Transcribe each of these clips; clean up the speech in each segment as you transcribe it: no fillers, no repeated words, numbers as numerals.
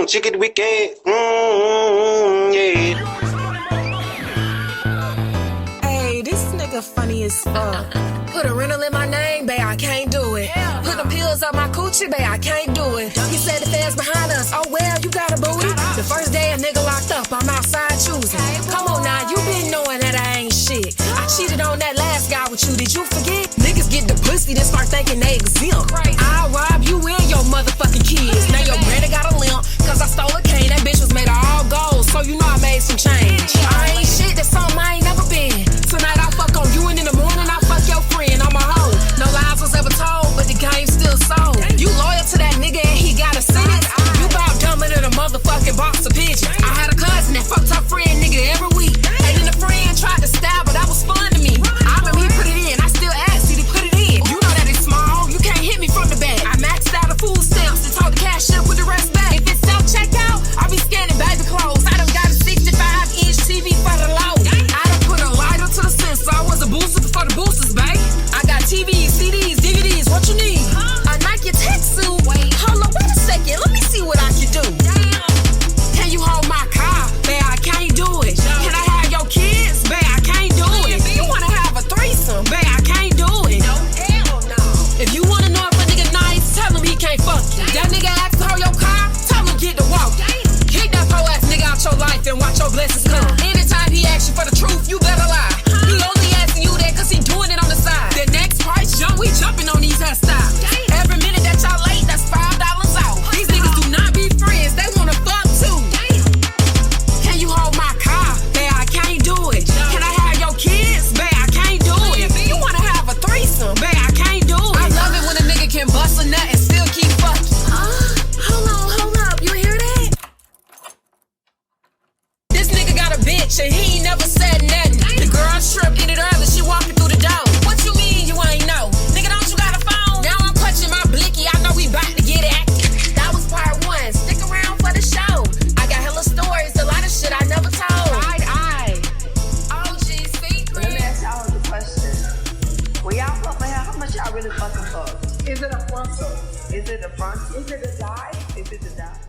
Chicken wicked. Yeah. Hey, this nigga funny as fuck. Put a rental in my name, babe, I can't do it. Put them pills on my coochie, babe, I can't do it. He said the feds behind us, oh well, you got a booty. The first day a nigga locked up, I'm outside choosing. Come on now, you been knowing that I ain't shit. I cheated on that last guy with you, did you forget? Niggas get the pussy, then start thinking they exempt. I'll rob you and your motherfucking kids. Now your granny got a limp, cause I stole a cane. That bitch was made of all gold, so you know I made some change. I ain't shit, that's something I ain't never been. Tonight I'll fuck on you and in the morning I'll fuck your friend. I'm a hoe. No lies was ever told, but the game still sold. You loyal to that nigga and he got a sentence. You bout dumber than a motherfucking box of pigeons. I had a cousin that fucked her friend nigga every week. And then the friend tried to stab, but that was fun to me. I remember he put it in, I still asked did he put it in. You know that it's small, you can't hit me from the back. I maxed out the food stamps and told the cashier put the rest back. If it's self-checkout, I'll be scanning baby clothes. I done got a 65-inch TV for the low. I done put a lighter to the sensor. I was a booster for the boosters, babe. I got TVs, CDs, DVDs, what you need? A Nike tech suit. Hold on, wait a second, let me see what I can do. Can you hold my car? Babe, I can't do it. Can I have your kids? Babe, I can't do it. You wanna have a threesome? Babe, I can't do it. No, hell no. If you wanna know if a nigga nice, tell him he can't fuck you. That nigga asked to hold your car, tell him get to walk. Kick that po ass nigga out your life and watch your blessings come. Anytime he asks you for the truth, you better lie. He only asking you that cause he doing it on the side. The next price jump, we jumping on these hairstyles. Every minute that y'all late, that's $5 out. These niggas do not be friends, they wanna fuck too. Can you hold my car? Babe, I can't do it. Can I have your kids? Babe, I can't do it. You wanna have a threesome? Babe, I can't do it. I love it when a nigga can bust a nut and still keep fucking. Hold up, you hear that? This nigga got a bitch and he ain't never said nothing. The girl stripped, get it early, she walking through the door. What you mean you ain't know? Nigga, don't you got a phone? Now I'm punching my blicky, I know we bout to get it. That was part one, stick around for the show. I got hella stories, a lot of shit I never told. OG secret. Let me ask y'all a question. When y'all fuck my hair, how much y'all really fucking fuck? Is it a frontal? Is it a front? Is it a die? Is it a die?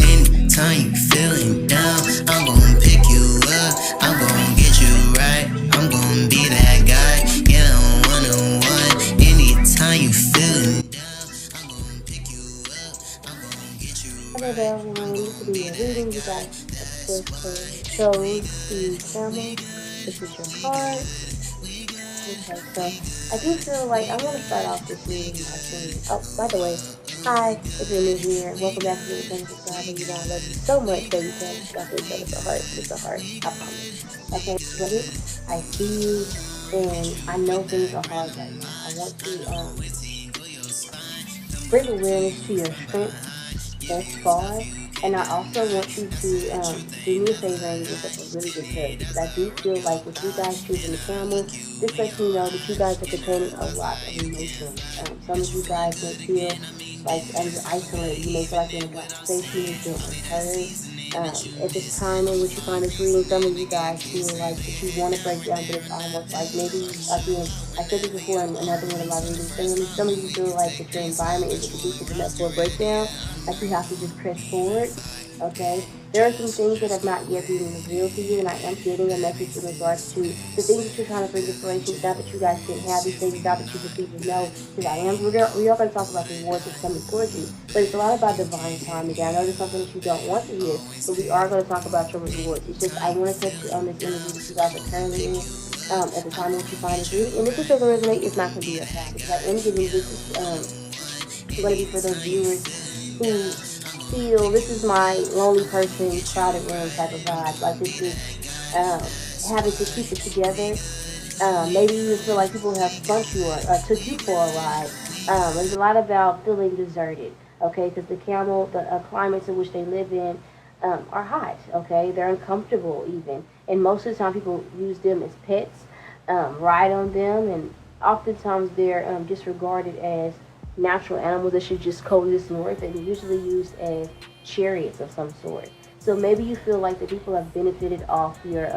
Anytime you feeling down, I'm gonna pick you up. I'm gonna get you right. I'm gonna be that guy. Yeah, I'm one-on-one. Anytime you feeling down, I'm gonna pick you up. I'm gonna get you right. Hello there, everyone. This will be a reading. You guys, of course, chose the camel. This is your card. Okay, so I do feel like I want to start off this reading by saying, oh, by the way, hi, if you're new here, welcome back to the Channel. Subscribe, you guys love you so much that you can discuss each other. It's a heart, I promise. Okay, but I see you, and I know things are hard right now. I want to bring awareness to your strength thus far. And I also want you to do me a favor and give us a really good hug, because I do feel like with you guys choosing the camel, this lets me know that you guys are containing a lot of emotions. Some of you guys may feel like you're isolated. You may feel like you're in a conversation, you feel unheard. At this time in which you find this reading, some of you guys feel like that you want to break down, but it's almost like maybe, again, I said this before in another one of my readings, some of you feel like that your environment isn't conducive enough for a breakdown, like you have to just press forward, okay? There are some things that have not yet been revealed to you, and I am getting a message in regards to the things that you're trying to bring inspiration. It's not that you guys can't have these things, it's not that you just need to know, because we are going to talk about the rewards that's coming towards you, but it's a lot about divine timing. I know there's something that you don't want to hear, but we are going to talk about your rewards. It's just, I want to touch you on this energy that you guys are currently in, at the time that you find this reading, and if this doesn't resonate, it's not going to be your time, because I am giving this, going to be for those viewers who feel this is my lonely person, crowded room type of vibe. Like this is having to keep it together. Maybe you feel like people have spunked you or took you for a ride. There's a lot about feeling deserted, okay? Because the camel, the climates in which they live in are hot, okay? They're uncomfortable even. And most of the time people use them as pets. ride on them, and oftentimes they're disregarded as natural animals that should just coexist and work. They're usually used as chariots of some sort. So maybe you feel like the people have benefited off your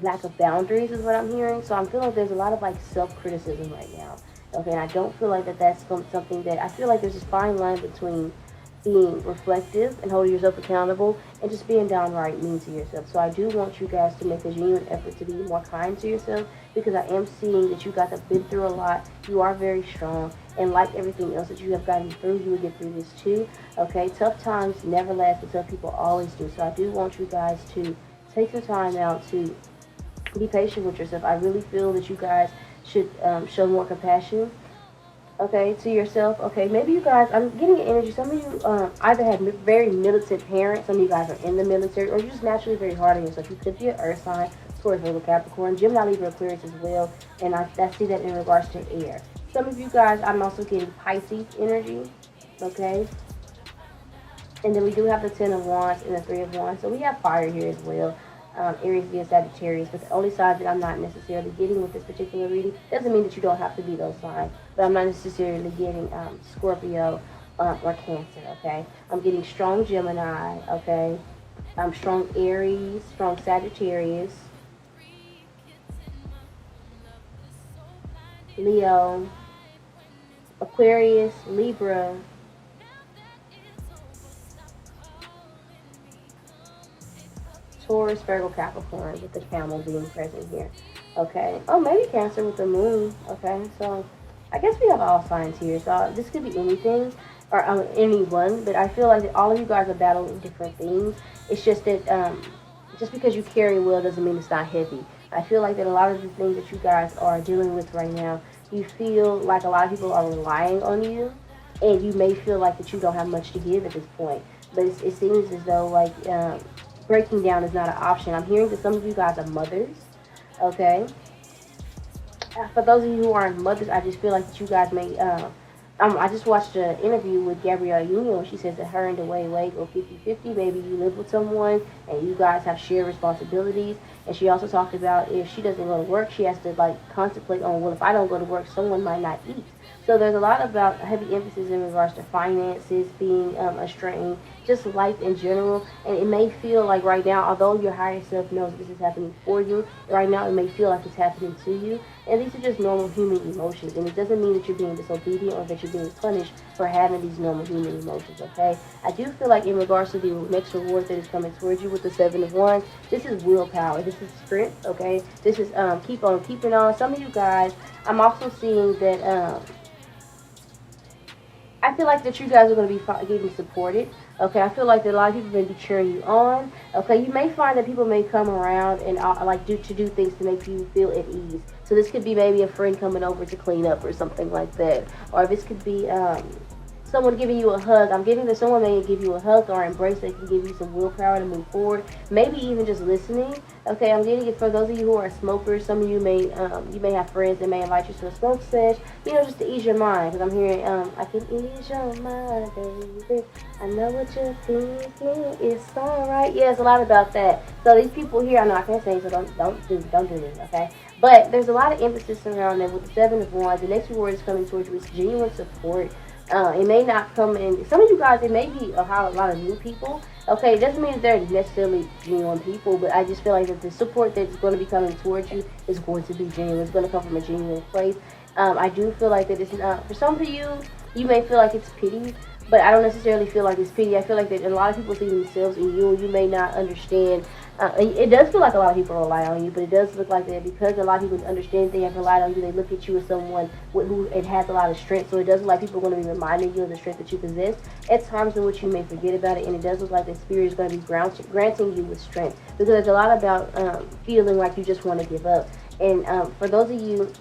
lack of boundaries is what I'm hearing. So I'm feeling like there's a lot of like self-criticism right now. Okay, and I don't feel like that's something that, I feel like there's this fine line between being reflective and holding yourself accountable and just being downright mean to yourself. So I do want you guys to make a genuine effort to be more kind to yourself, because I am seeing that you guys have been through a lot. You are very strong, and like everything else that you have gotten through, you will get through this too. Okay, tough times never last, but tough people always do. So I do want you guys to take some time out to be patient with yourself. I really feel that you guys should show more compassion, okay, to yourself. Okay, maybe you guys, I'm getting an energy, some of you either have very militant parents, some of you guys are in the military, or you're just naturally very hard on yourself. You could be an earth sign, Taurus, Virgo, Capricorn, Gemini, Libra, Aquarius as well, and I see that in regards to air. Some of you guys, I'm also getting Pisces energy, okay, and then we do have the 10 of Wands and the 3 of Wands, so we have fire here as well. Aries, Leo, Sagittarius, but the only signs that I'm not necessarily getting with this particular reading, doesn't mean that you don't have to be those signs, but I'm not necessarily getting Scorpio or Cancer, okay? I'm getting strong Gemini, okay? Strong Aries, strong Sagittarius, Leo, Aquarius, Libra, Taurus, Virgo, Capricorn, with the camel being present here. Okay. Oh, maybe Cancer with the moon. Okay. So I guess we have all signs here. So this could be anything or anyone, but I feel like that all of you guys are battling different things. It's just that just because you carry well doesn't mean it's not heavy. I feel like that a lot of the things that you guys are dealing with right now, you feel like a lot of people are relying on you, and you may feel like that you don't have much to give at this point. But it seems as though like breaking down is not an option. I'm hearing that some of you guys are mothers, okay? For those of you who aren't mothers, I just feel like that you guys may, I just watched an interview with Gabrielle Union where she says that her and Dwayne go 50-50. Maybe you live with someone and you guys have shared responsibilities. And she also talked about if she doesn't go to work, she has to like contemplate on, well, if I don't go to work, someone might not eat. So there's a lot about heavy emphasis in regards to finances being a strain, just life in general. And it may feel like right now, although your higher self knows this is happening for you, right now it may feel like it's happening to you. And these are just normal human emotions. And it doesn't mean that you're being disobedient or that you're being punished for having these normal human emotions, okay? I do feel like in regards to the next reward that is coming towards you with the 7 of Wands, this is willpower. This is strength, okay? This is keep on keeping on. Some of you guys, I'm also seeing that I feel like that you guys are going to be getting supported. Okay, I feel like that a lot of people may be cheering you on. Okay, you may find that people may come around and like do things to make you feel at ease. So this could be maybe a friend coming over to clean up or something like that. Or this could be someone giving you a hug. I'm getting that someone may give you a hug or embrace that can give you some willpower to move forward. Maybe even just listening. Okay, I'm getting it for those of you who are smokers. Some of you may have friends that may invite you to a smoke sesh. You know, just to ease your mind. Because I'm hearing, I can ease your mind, baby. I know what you're thinking. It's alright. Yeah, it's a lot about that. So these people here, I know I can't say, so don't do this. Okay. But there's a lot of emphasis around that with the 7 of Wands. The next reward is coming towards you is genuine support. It may not come in. Some of you guys, it may be a lot of new people. Okay, it doesn't mean that they're necessarily genuine people, but I just feel like that the support that's going to be coming towards you is going to be genuine. It's going to come from a genuine place. I do feel like that it's not, for some of you, you may feel like it's pity, but I don't necessarily feel like it's pity. I feel like that a lot of people see themselves in you, and you may not understand. It does feel like a lot of people rely on you, but it does look like that because a lot of people understand they have relied on you. They look at you as someone who it has a lot of strength. So it does look like people are going to be reminding you of the strength that you possess at times in which you may forget about it. And it does look like the Spirit is going to be granting you with strength, because there's a lot about feeling like you just want to give up. And for those of you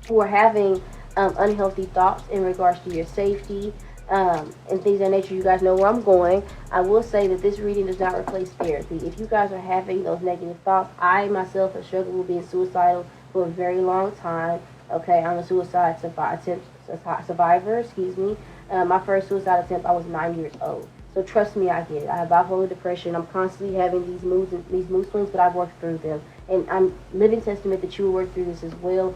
who are having unhealthy thoughts in regards to your safety, and things of that nature, you guys know where I'm going. I will say that this reading does not replace therapy. If you guys are having those negative thoughts, I myself have struggled with being suicidal for a very long time. Okay, I'm a suicide survivor. My first suicide attempt, I was 9 years old. So trust me, I get it. I have bipolar depression. I'm constantly having these mood swings, but I've worked through them. and I'm living testament that you will work through this as well.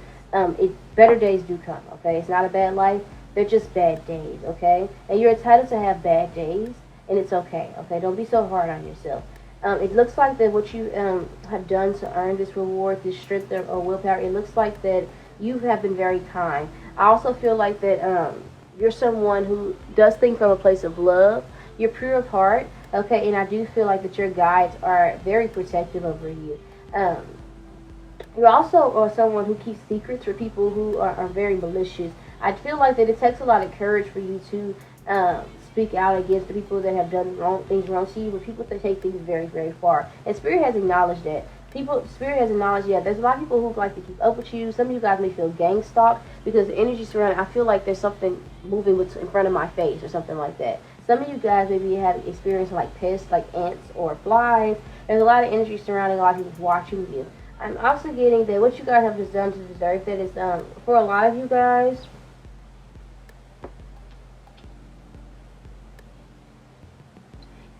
Better days do come, okay? It's not a bad life. They're just bad days, okay? And you're entitled to have bad days, and it's okay, okay? Don't be so hard on yourself. It looks like that what you have done to earn this reward, this strength or willpower, it looks like that you have been very kind. I also feel like that you're someone who does things from a place of love. You're pure of heart, okay? And I do feel like that your guides are very protective over you. You also are someone who keeps secrets for people who are very malicious. I feel like that it takes a lot of courage for you to speak out against the people that have done things wrong to you, but people that take things very, very far. And Spirit has acknowledged that. Spirit has acknowledged, yeah, there's a lot of people who like to keep up with you. Some of you guys may feel gang stalked because the energy surrounding, I feel like there's something moving in front of my face or something like that. Some of you guys maybe have experienced like pests, like ants or flies. There's a lot of energy surrounding a lot of people watching you. I'm also getting that what you guys have just done to deserve that is, for a lot of you guys,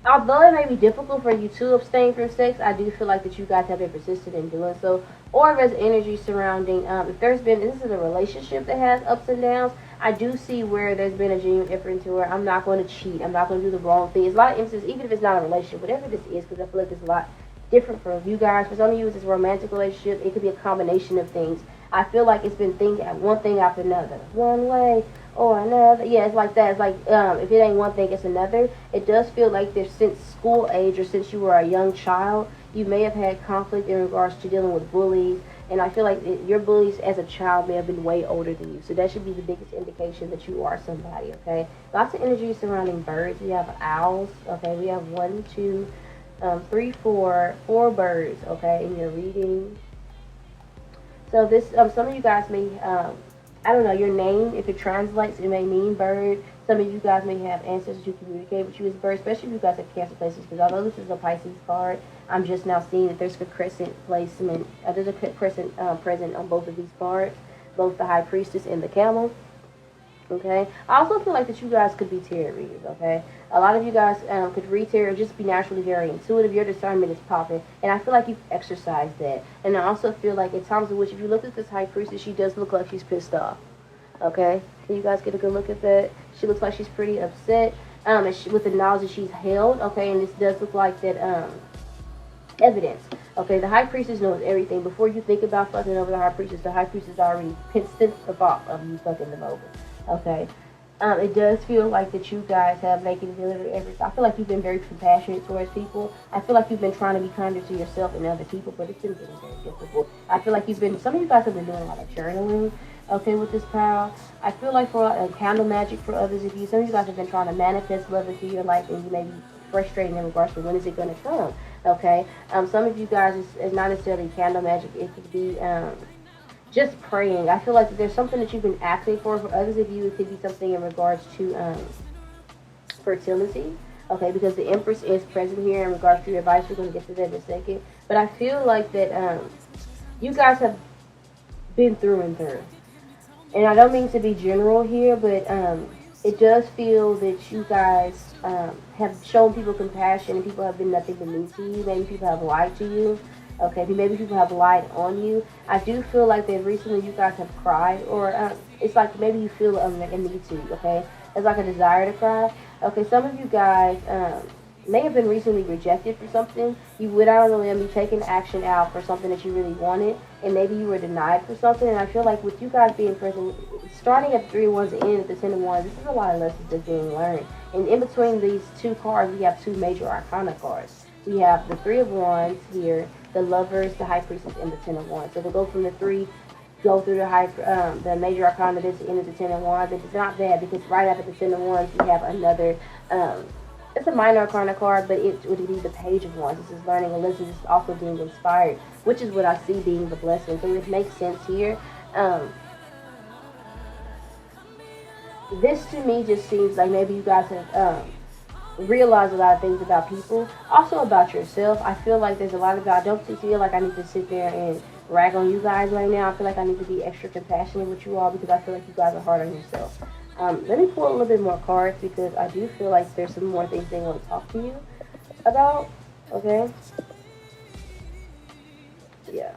although it may be difficult for you to abstain from sex, I do feel like that you guys have been persistent in doing so. Or if there's energy surrounding, if there's been, this is a relationship that has ups and downs, I do see where there's been a genuine effort into where I'm not going to cheat, I'm not going to do the wrong thing. It's a lot of emphasis, even if it's not a relationship, whatever this is, because I feel like it's a lot different for you guys. For some of you, it's a romantic relationship. It could be a combination of things. I feel like it's been one thing after another. One way or another. Yeah, it's like that. It's like, if it ain't one thing, it's another. It does feel like there's, since school age or since you were a young child, you may have had conflict in regards to dealing with bullies. And I feel like your bullies as a child may have been way older than you. So that should be the biggest indication that you are somebody, okay? Lots of energy surrounding birds. We have owls, okay? We have 1, 2, 3, 4 birds, okay, in your reading. So this, some of you guys may, I don't know, your name, if it translates, it may mean bird. Some of you guys may have ancestors who communicate with you as bird, especially if you guys have Cancer placements, because although this is a Pisces card, I'm just now seeing that there's a crescent placement, there's a crescent present on both of these cards, both the High Priestess and the Camel. Okay, I also feel like that you guys could be tarot readers, okay? A lot of you guys could read tarot, just be naturally very intuitive. Your discernment is popping, and I feel like you've exercised that. And I also feel like at times in which, if you look at this High Priestess, she does look like she's pissed off, okay? Can you guys get a good look at that? She looks like she's pretty upset, and with the knowledge that she's held, okay? And this does look like that evidence. Okay, the High Priestess knows everything. Before you think about fucking over the High Priestess already sensed the thought of you fucking them over. Okay, it does feel like that you guys have making a delivery efforts. I feel like you've been very compassionate towards people. I feel like you've been trying to be kinder to yourself and other people, but it's been getting very difficult. I feel like some of you guys have been doing a lot of journaling, okay, with this power. I feel like for candle magic for others of you, some of you guys have been trying to manifest love into your life, and you may be frustrated in regards to when is it going to come, okay? Some of you guys, it's not necessarily candle magic. It could be just praying. I feel like there's something that you've been asking for. For others of you, it could be something in regards to fertility, okay, because the Empress is present here in regards to your advice. We're going to get to that in a second. But I feel like that you guys have been through and through. And I don't mean to be general here, but it does feel that you guys have shown people compassion, and people have been nothing but mean to you. Maybe people have lied to you. Okay, maybe people have lied on you. I do feel like that recently you guys have cried, or it's like maybe you feel a need to, okay? It's like a desire to cry. Okay, some of you guys may have been recently rejected for something. You went out on a limb, you taken action out for something that you really wanted, and maybe you were denied for something. And I feel like with you guys being present, starting at the 3 of Wands and ending at the 10 of Wands, this is a lot of lessons that's being learned. And in between these two cards, we have 2 major arcana cards. We have the 3 of Wands here, the Lovers, the High Priestess, and the 10 of Wands. So we'll go from the 3, go through the major arcana, this end of the 10 of Wands. And it's not bad, because right after the 10 of Wands, we have another, it's a minor arcana card, but it would be the Page of Wands. This is learning a lesson. This is also being inspired, which is what I see being the blessing. So it makes sense here. This to me just seems like maybe you guys have realize a lot of things about people, also about yourself. I feel like there's a lot of I don't feel like I need to sit there and rag on you guys right now. I feel like I need to be extra compassionate with you all, because I feel like you guys are hard on yourself. Let me pull a little bit more cards, because I do feel like there's some more things they want to talk to you about. Okay, Yeah.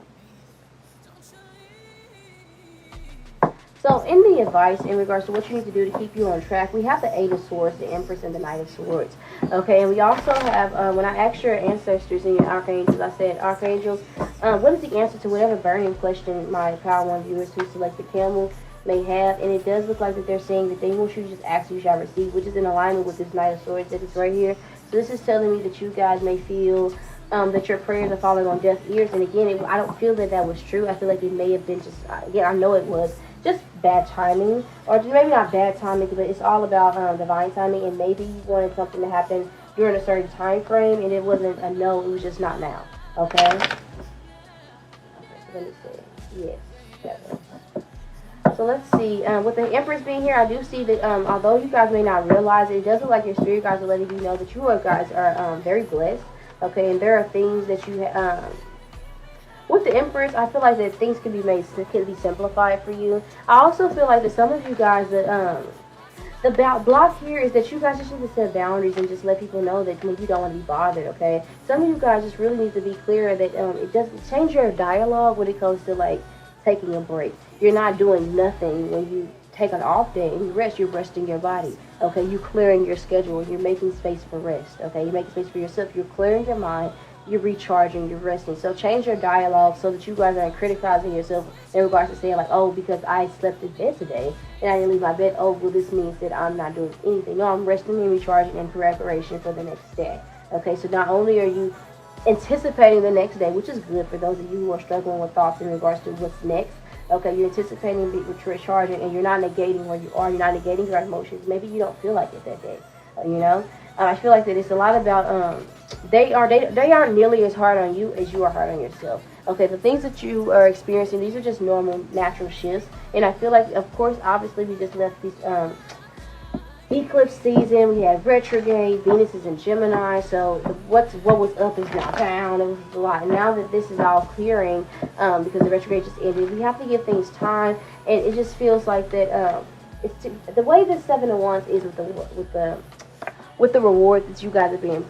So in the advice in regards to what you need to do to keep you on track, we have the Eight of Swords, the Empress, and the Knight of Swords. Okay, and we also have, when I asked your ancestors and your archangels, I said, Archangels, what is the answer to whatever burning question my Power One viewers who select the camel may have? And it does look like that they're saying that they want you to just ask, you shall receive, which is in alignment with this Knight of Swords that is right here. So this is telling me that you guys may feel that your prayers are falling on deaf ears. And again, I don't feel that that was true. I feel like it may have been just, again, I know it was just bad timing, or maybe not bad timing, but it's all about divine timing. And maybe you wanted something to happen during a certain time frame, and it wasn't a no, it was just not now. Okay? Okay, so let me see. Yes. So let's see. With the Empress being here, I do see that although you guys may not realize it, it does look like your spirit guides are letting you know that you guys are very blessed. Okay, and there are things that you with the Empress, I feel like that things can be simplified for you. I also feel like that some of you guys that the block here is that you guys just need to set boundaries and just let people know that when you don't want to be bothered. Okay, some of you guys just really need to be clear that it doesn't change your dialogue when it comes to like taking a break. You're not doing nothing when you take an off day and you rest. You're resting your body. Okay, you're clearing your schedule. You're making space for rest. Okay, you're making space for yourself. You're clearing your mind. You're recharging, you're resting. So change your dialogue so that you guys aren't criticizing yourself in regards to saying like, oh, because I slept in bed today and I didn't leave my bed, oh, well, this means that I'm not doing anything. No, I'm resting and recharging in preparation for the next day. Okay, so not only are you anticipating the next day, which is good for those of you who are struggling with thoughts in regards to what's next. Okay, you're anticipating recharging, and you're not negating where you are. You're not negating your emotions. Maybe you don't feel like it that day. You know, I feel like that it's a lot about they aren't nearly as hard on you as you are hard on yourself. Okay, the things that you are experiencing, these are just normal, natural shifts. And I feel like, of course, obviously, we just left these eclipse season. We had retrograde. Venus is in Gemini, so what was up is now down. It was a lot. And now that this is all clearing, because the retrograde just ended, we have to give things time. And it just feels like that. The way the Seven of Wands is with the reward that you guys are being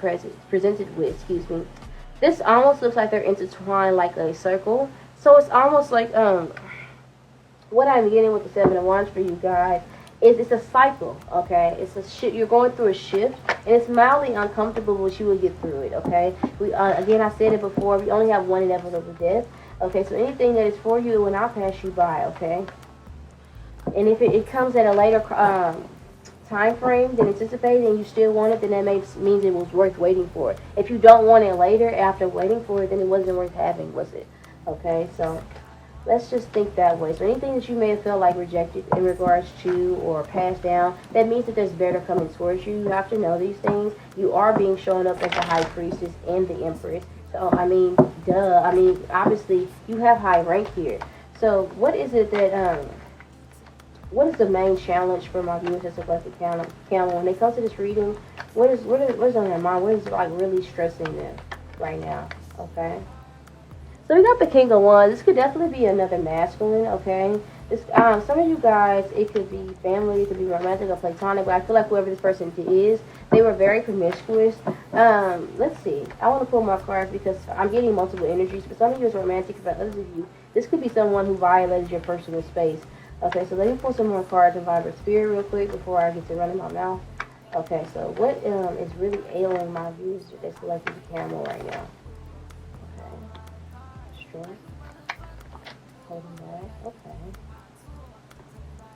presented with. Excuse me. This almost looks like they're intertwined like a circle. So it's almost like what I'm getting with the Seven of Wands for you guys is it's a cycle, okay? It's a shift. You're going through a shift, and it's mildly uncomfortable, but you will get through it, okay? We again, I said it before. We only have one inevitable death, okay? So anything that is for you will not pass you by, okay? And if it comes at a later time frame than anticipated, and you still want it, then that means it was worth waiting for. If you don't want it later after waiting for it, then it wasn't worth having, was it? Okay, so let's just think that way. So anything that you may have felt like rejected in regards to or passed down, that means that there's better coming towards you. You have to know these things. You are being shown up as the High Priestess and the Empress. So, I mean, duh. I mean, obviously, you have high rank here. So what is it that, what is the main challenge for my viewers that select the camel? When they come to this reading, what is on their mind? What is like really stressing them right now? Okay. So we got the King of Wands. This could definitely be another masculine, okay? This, some of you guys, it could be family, it could be romantic or platonic, but I feel like whoever this person is, they were very promiscuous. Let's see. I want to pull more cards because I'm getting multiple energies. For some of you, it's romantic. For others of you, this could be someone who violated your personal space. Okay, so let me pull some more cards and vibrate spirit real quick before I get to running my mouth. Okay, so what is really ailing my viewers that they selected the camel right now? Holding back. Okay.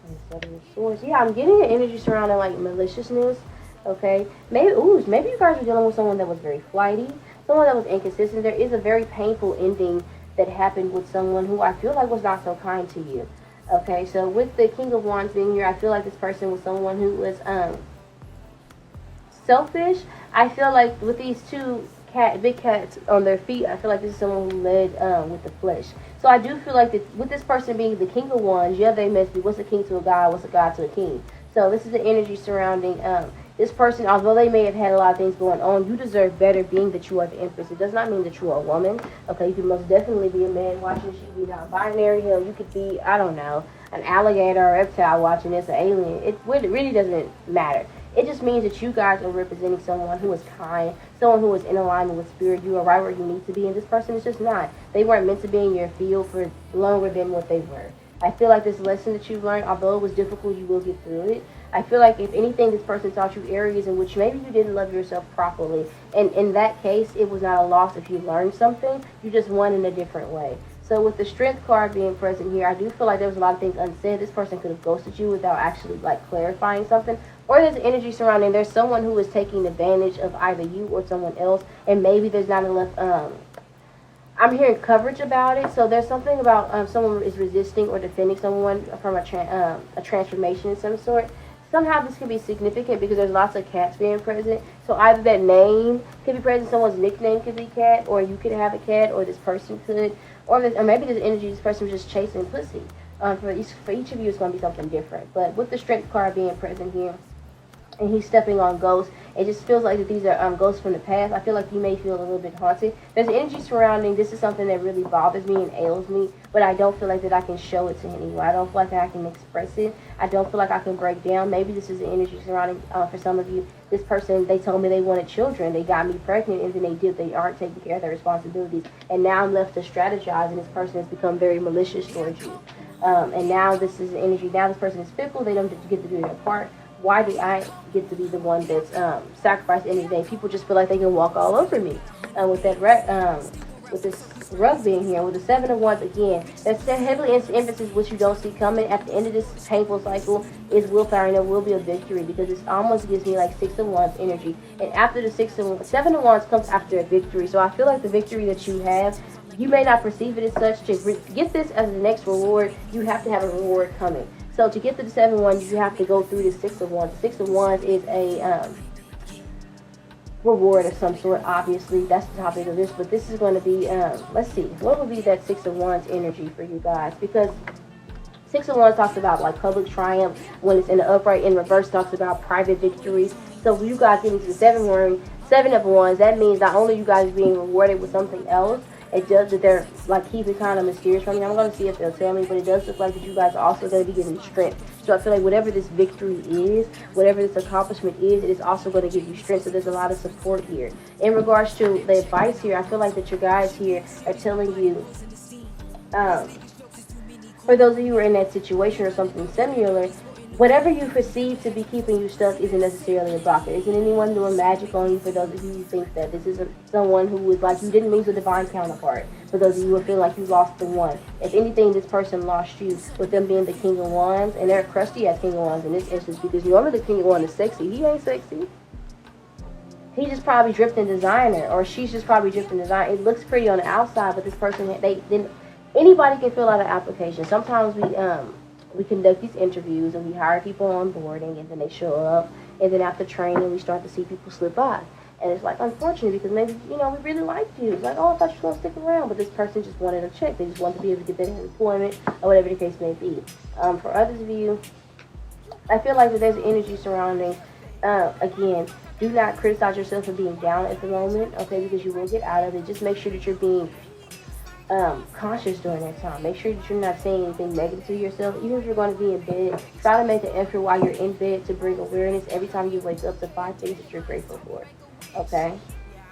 And Seven of Swords. Yeah, I'm getting an energy surrounding like maliciousness. Okay. Maybe you guys are dealing with someone that was very flighty, someone that was inconsistent. There is a very painful ending that happened with someone who I feel like was not so kind to you. Okay, so with the King of Wands being here, I feel like this person was someone who was selfish. I feel like with these two big cats on their feet, I feel like this is someone who led with the flesh. So I do feel like that with this person being the King of Wands, yeah, they must be. What's a king to a god? What's a god to a king? So this is the energy surrounding this person. Although they may have had a lot of things going on, you deserve better, being that you are the Empress. It does not mean that you are a woman. Okay, you can most definitely be a man watching this. You can be non-binary. Hell, you could be, I don't know, an alligator or reptile watching this, an alien. It really doesn't matter. It just means that you guys are representing someone who is kind, someone who is in alignment with spirit. You are right where you need to be, and this person is just not. They weren't meant to be in your field for longer than what they were. I feel like this lesson that you've learned, although it was difficult, you will get through it. I feel like if anything, this person taught you areas in which maybe you didn't love yourself properly. And in that case, it was not a loss if you learned something. You just won in a different way. So with the strength card being present here, I do feel like there was a lot of things unsaid. This person could have ghosted you without actually like clarifying something. Or there's energy surrounding. There's someone who is taking advantage of either you or someone else. And maybe there's not enough, I'm hearing coverage about it. So there's something about someone is resisting or defending someone from a transformation of some sort. Somehow this could be significant because there's lots of cats being present. So either that name could be present, someone's nickname could be cat, or you could have a cat, or this person could, or maybe there's energy this person was just chasing pussy. For each of you, it's going to be something different. But with the strength card being present here, and he's stepping on ghosts, it just feels like that these are ghosts from the past. I feel like you may feel a little bit haunted. There's energy surrounding, this is something that really bothers me and ails me, but I don't feel like that I can show it to anyone. I don't feel like that I can express it. I don't feel like I can break down. Maybe this is the energy surrounding, for some of you, this person, they told me they wanted children. They got me pregnant, and then they aren't taking care of their responsibilities. And now I'm left to strategize, and this person has become very malicious towards you. And now this is the energy. Now this person is fickle. They don't get to do their part. Why do I get to be the one that's sacrificed any day? People just feel like they can walk all over me. With that, with this rug being here, with the Seven of Wands again, that's heavily emphasis what you don't see coming. At the end of this painful cycle is willpower, and there will be a victory because it almost gives me like Six of Wands energy. And after the Seven of Wands comes after a victory. So I feel like the victory that you have, you may not perceive it as such. To get this as the next reward, you have to have a reward coming. So to get to the 7 of Wands, you have to go through the 6 of Wands. The 6 of Wands is a reward of some sort, obviously. That's the topic of this. But this is going to be, let's see, what would be that 6 of Wands energy for you guys? Because 6 of Wands talks about like public triumph. When it's in the upright, in reverse, talks about private victories. So when you guys get into the 7 of Wands, that means not only you guys being rewarded with something else, it does that they're like keeping kind of mysterious from me. I'm going to see if they'll tell me, but it does look like that you guys are also going to be getting strength. So I feel like whatever this victory is, whatever this accomplishment is, it is also going to give you strength. So there's a lot of support here. In regards to the advice here, I feel like that your guys here are telling you, for those of you who are in that situation or something similar, whatever you perceive to be keeping you stuck isn't necessarily a blocker. Isn't anyone doing magic on you? For those of you who think that this isn't someone who was like you didn't lose a divine counterpart. For those of you who feel like you lost the one. If anything, this person lost you with them being the King of Wands. And they're crusty as King of Wands in this instance because normally the King of Wands is sexy. He ain't sexy. He just probably dripped in designer, or she's just probably dripped in design. It looks pretty on the outside, but this person, anybody can fill out an application. Sometimes we conduct these interviews and we hire people on boarding, and then they show up, and then after training we start to see people slip by, and it's like unfortunate because maybe we really liked you. It's like, oh, I thought you were gonna stick around, but this person just wanted a check. They just wanted to be able to get their employment or whatever the case may be. For others of you, I feel like that there's energy surrounding. Again, do not criticize yourself for being down at the moment, okay? Because you will get out of it. Just make sure that you're being conscious during that time. Make sure that you're not saying anything negative to yourself. Even if you're going to be in bed, try to make an effort while you're in bed to bring awareness every time you wake up to 5 things that you're grateful for. Okay?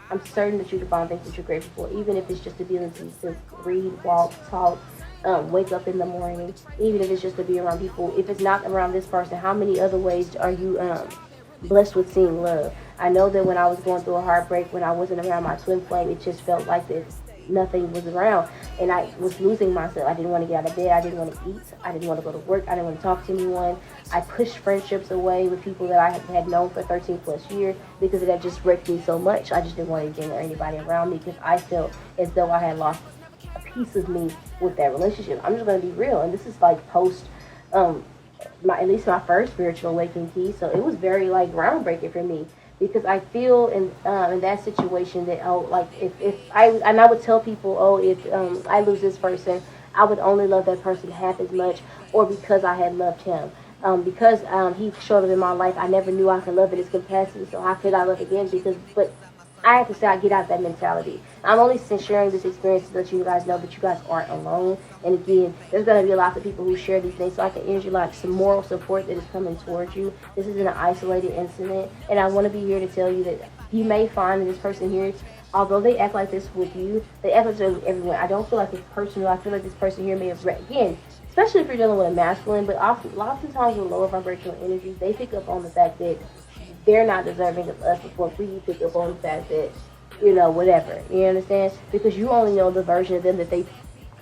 I'm certain that you can find things that you're grateful for, even if it's just the ability to read, walk, talk, wake up in the morning, even if it's just to be around people. If it's not around this person, how many other ways are you blessed with seeing love? I know that when I was going through a heartbreak, when I wasn't around my twin flame, it just felt like this. Nothing was around, and I was losing myself. I didn't want to get out of bed. I didn't want to eat. I didn't want to go to work. I didn't want to talk to anyone. I pushed friendships away with people that I had known for 13 plus years because that just wrecked me so much. I just didn't want anything or anybody around me because I felt as though I had lost a piece of me with that relationship. I'm just going to be real, and this is like post at least my first spiritual awakening key, so it was very like groundbreaking for me. Because I feel in that situation that, if I would tell people, if I lose this person, I would only love that person half as much, or because I had loved him. Because he showed up in my life, I never knew I could love in his capacity, so how could I love again? But I have to say I get out that mentality. I'm only sharing this experience to let you guys know that you guys aren't alone. And again, there's going to be lots of people who share these things. So I can energy like some moral support that is coming towards you. This isn't an isolated incident. And I want to be here to tell you that you may find that this person here, although they act like this with you, they act like this with everyone. I don't feel like it's personal. I feel like this person here may have, again, especially if you're dealing with a masculine, but oftentimes with lower vibrational energies, they pick up on the fact that they're not deserving of us before we pick up on the fact that, you know, whatever. You understand? Because you only know the version of them that they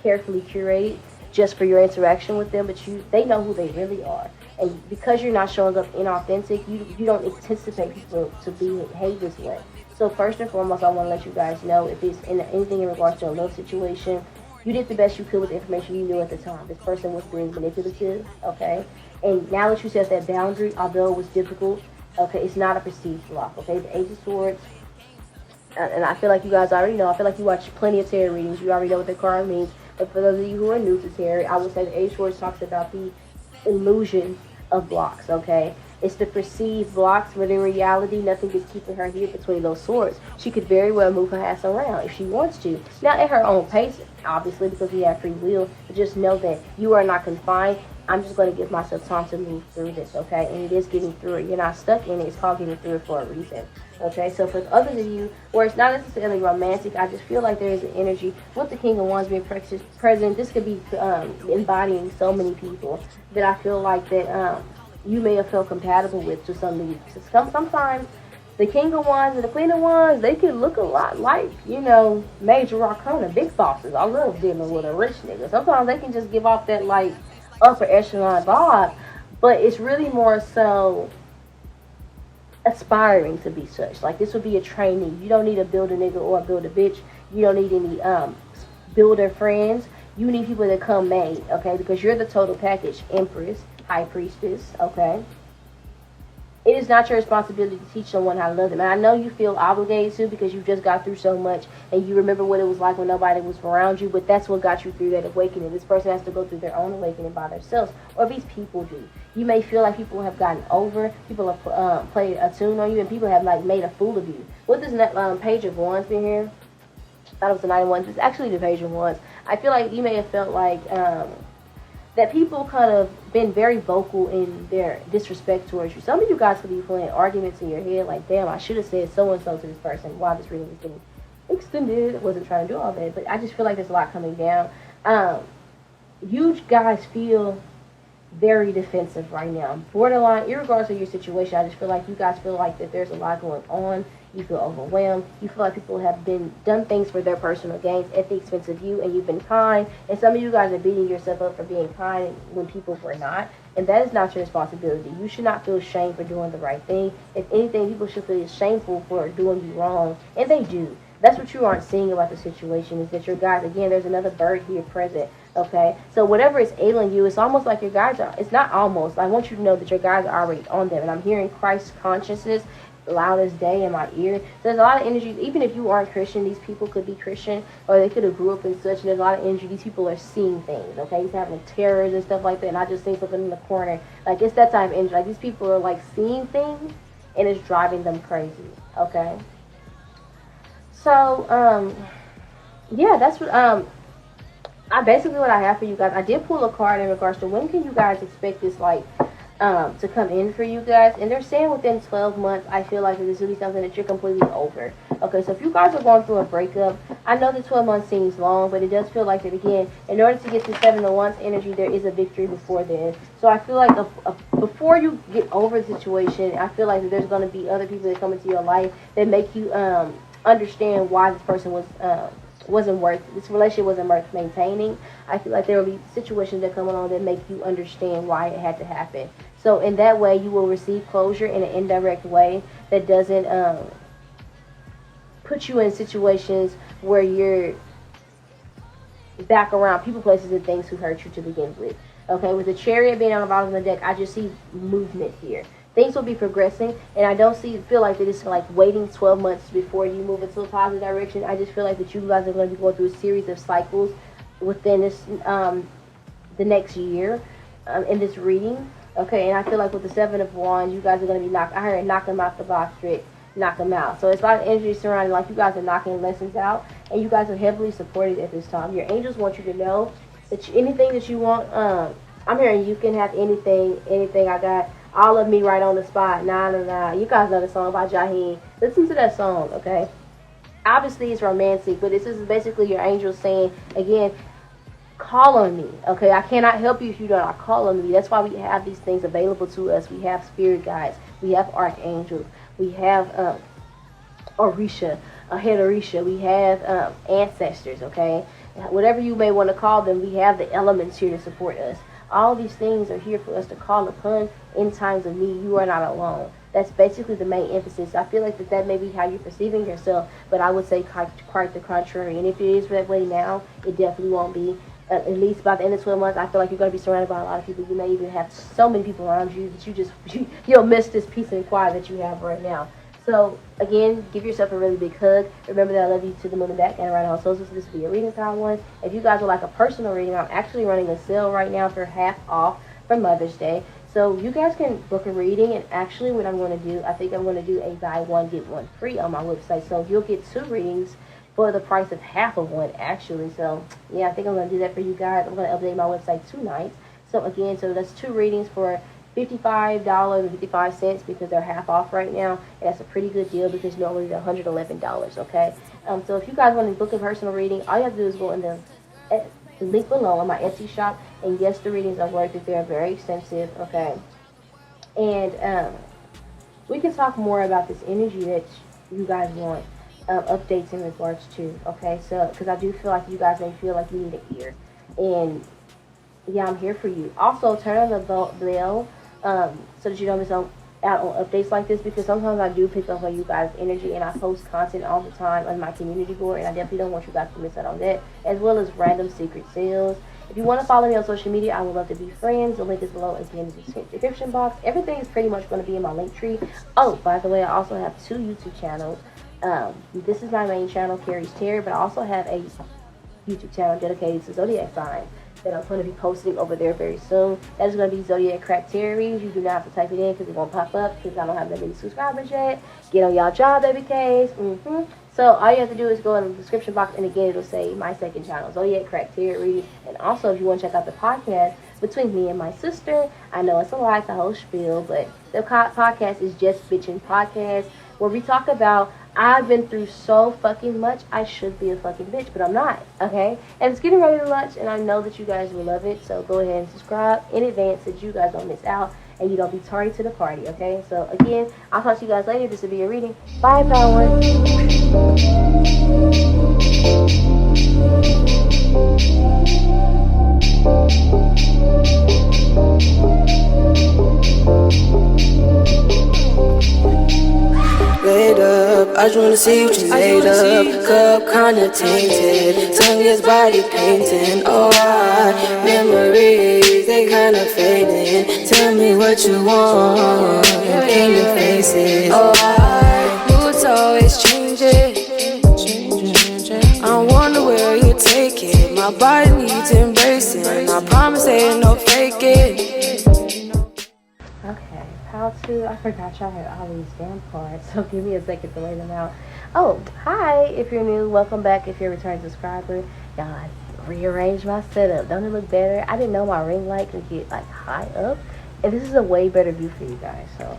carefully curate just for your interaction with them, but they know who they really are. And because you're not showing up inauthentic, you don't anticipate people to behave this way. So first and foremost, I want to let you guys know if it's anything in regards to a love situation, you did the best you could with the information you knew at the time. This person was being manipulative, okay? And now that you set that boundary, although it was difficult, okay, it's not a perceived block, okay? The Ace of Swords, and I feel like you guys already know. I feel like you watch plenty of tarot readings. You already know what the card means. But for those of you who are new to tarot, I would say the Ace of Swords talks about the illusion of blocks, okay? It's the perceived blocks, but in reality, nothing is keeping her here between those swords. She could very well move her ass around if she wants to. Not at her own pace, obviously, because we have free will. But just know that you are not confined. I'm just going to give myself time to move through this, okay? And it is getting through it. You're not stuck in it. It's called getting through it for a reason, okay? So for others of you, where it's not necessarily romantic, I just feel like there is an energy with the King of Wands being present. This could be embodying so many people that I feel like that you may have felt compatible with to some degree. Sometimes the King of Wands and the Queen of Wands, they can look a lot like, you know, major arcana, big bosses. I love dealing with a rich nigga. Sometimes they can just give off that, like, upper echelon vibe, but it's really more so aspiring to be such. Like, this would be a trainee. You don't need a builder nigga or a builder bitch. You don't need any builder friends. You need people that come made, okay? Because you're the total package. Empress, High Priestess, okay? It is not your responsibility to teach someone how to love them. And I know you feel obligated to because you've just got through so much and you remember what it was like when nobody was around you, but that's what got you through that awakening. This person has to go through their own awakening by themselves, or these people do. You may feel like people have gotten over, people have played a tune on you, and people have, like, made a fool of you. What does Page of Wands been here? I thought it was the Knight of Wands. It's actually the Page of Wands. I feel like you may have felt like that people kind of been very vocal in their disrespect towards you. Some of you guys could be playing arguments in your head like, damn, I should have said so-and-so to this person while this reading was getting extended. I wasn't trying to do all that, but I just feel like there's a lot coming down. You guys feel very defensive right now. Borderline, irregardless of your situation, I just feel like you guys feel like that there's a lot going on. You feel overwhelmed. You feel like people have done things for their personal gains at the expense of you, and you've been kind. And some of you guys are beating yourself up for being kind when people were not. And that is not your responsibility. You should not feel shame for doing the right thing. If anything, people should feel shameful for doing you wrong. And they do. That's what you aren't seeing about the situation, is that your guys, again, there's another bird here present, okay? So whatever is ailing you, it's almost like your guys are, it's not almost, I want you to know that your guys are already on them. And I'm hearing Christ consciousness loud as day in my ear. So there's a lot of energy. Even if you aren't Christian, these people could be Christian, or they could have grew up in such, and there's a lot of energy. These people are seeing things, okay? He's having terrors and stuff like that, and I just seen something in the corner. Like, it's that type of energy. Like, these people are, like, seeing things, and it's driving them crazy, okay? So, yeah, that's what, basically what I have for you guys. I did pull a card in regards to when can you guys expect this, like, to come in for you guys, and they're saying within 12 months. I feel like this will be something that you're completely over. Okay, so if you guys are going through a breakup, I know that 12 months seems long, but it does feel like that, again, in order to get to 7 of Wands energy, there is a victory before then. So I feel like before you get over the situation, I feel like that there's going to be other people that come into your life that make you understand why this person this relationship wasn't worth maintaining. I feel like there will be situations that come along that make you understand why it had to happen. So in that way, you will receive closure in an indirect way that doesn't put you in situations where you're back around people, places, and things who hurt you to begin with. Okay, with the Chariot being on the bottom of the deck, I just see movement here. Things will be progressing, and I don't feel like that it's like waiting 12 months before you move into a positive direction. I just feel like that you guys are going to be going through a series of cycles within this the next year in this reading. Okay, and I feel like with the 7 of Wands, you guys are going to be knocking them out the box trick. knock them out. So it's a lot of energy surrounding, like you guys are knocking lessons out, and you guys are heavily supported at this time. Your angels want you to know that anything that you want, I'm hearing you can have anything. I got all of me right on the spot. Nah, nah, nah. You guys know the song by Jaheim. Listen to that song, okay? Obviously, it's romantic, but this is basically your angels saying, again, call on me, okay? I cannot help you if you do not call on me. That's why we have these things available to us. We have spirit guides. We have archangels. We have Orisha, head Orisha. We have ancestors, okay? Whatever you may want to call them, we have the elements here to support us. All these things are here for us to call upon in times of need. You are not alone. That's basically the main emphasis. I feel like that may be how you're perceiving yourself, but I would say quite the contrary. And if it is that way now, it definitely won't be. At least by the end of 12 months, I feel like you're going to be surrounded by a lot of people. You may even have so many people around you that you'll miss this peace and quiet that you have right now. So, again, give yourself a really big hug. Remember that I love you to the moon and back and right on socials. This will be a reading time one. If you guys would like a personal reading, I'm actually running a sale right now for half off for Mother's Day. So you guys can book a reading, and actually what I'm going to do, I think I'm going to do a buy one, get one free on my website. So you'll get 2 readings for the price of half of one, actually. So, yeah, I think I'm going to do that for you guys. I'm going to update my website tonight. So, again, that's 2 readings for $55.55 because they're half off right now. And that's a pretty good deal because normally they're $111, okay? So if you guys want to book a personal reading, all you have to do is go in the link below on my Etsy shop. And, yes, the readings are worth it. They're very expensive, okay? And we can talk more about this energy that you guys want. Updates in regards to, okay? So, because I do feel like you guys may feel like you need to hear. And, yeah, I'm here for you. Also, turn on the bell so that you don't miss out on updates like this, because sometimes I do pick up on you guys' energy, and I post content all the time on my community board, and I definitely don't want you guys to miss out on that, as well as random secret sales. If you want to follow me on social media, I would love to be friends. The link is below again in the description box. Everything is pretty much going to be in my link tree. Oh, by the way, I also have 2 YouTube channels. This is my main channel, Carrie's Tarot, but I also have a YouTube channel dedicated to zodiac signs that I'm going to be posting over there very soon. That is going to be Zodiac Crack Tarot readings. You do not have to type it in because it won't pop up because I don't have that many subscribers yet. Get on y'all job, baby K's. So all you have to do is go in the description box, and again, it'll say my second channel, Zodiac Crack Tarot readings. And also, if you want to check out the podcast between me and my sister, I know it's a lot, the whole spiel, but the podcast is Just Bitchin' Podcast, where we talk about, I've been through so fucking much, I should be a fucking bitch, but I'm not, okay? And it's getting ready to launch, and I know that you guys will love it, so go ahead and subscribe in advance so that you guys don't miss out, and you don't be tardy to the party, okay? So, again, I'll talk to you guys later. This will be a reading. Bye, everyone. Laid up, I just wanna see what you made up. Cup kinda tainted, tongue is body painting. Oh, memories, they kinda fading. Tell me what you want, can you face it? Oh, moods always changing. I wonder where you take it. My body needs embracing. I promise ain't no faking. Okay, how to, I forgot y'all had all these damn cards, so give me a second to lay them out. Oh, hi, if you're new, welcome back. If you're a returning subscriber, y'all, I rearranged my setup. Don't it look better? I didn't know my ring light could get like high up, and this is a way better view for you guys, so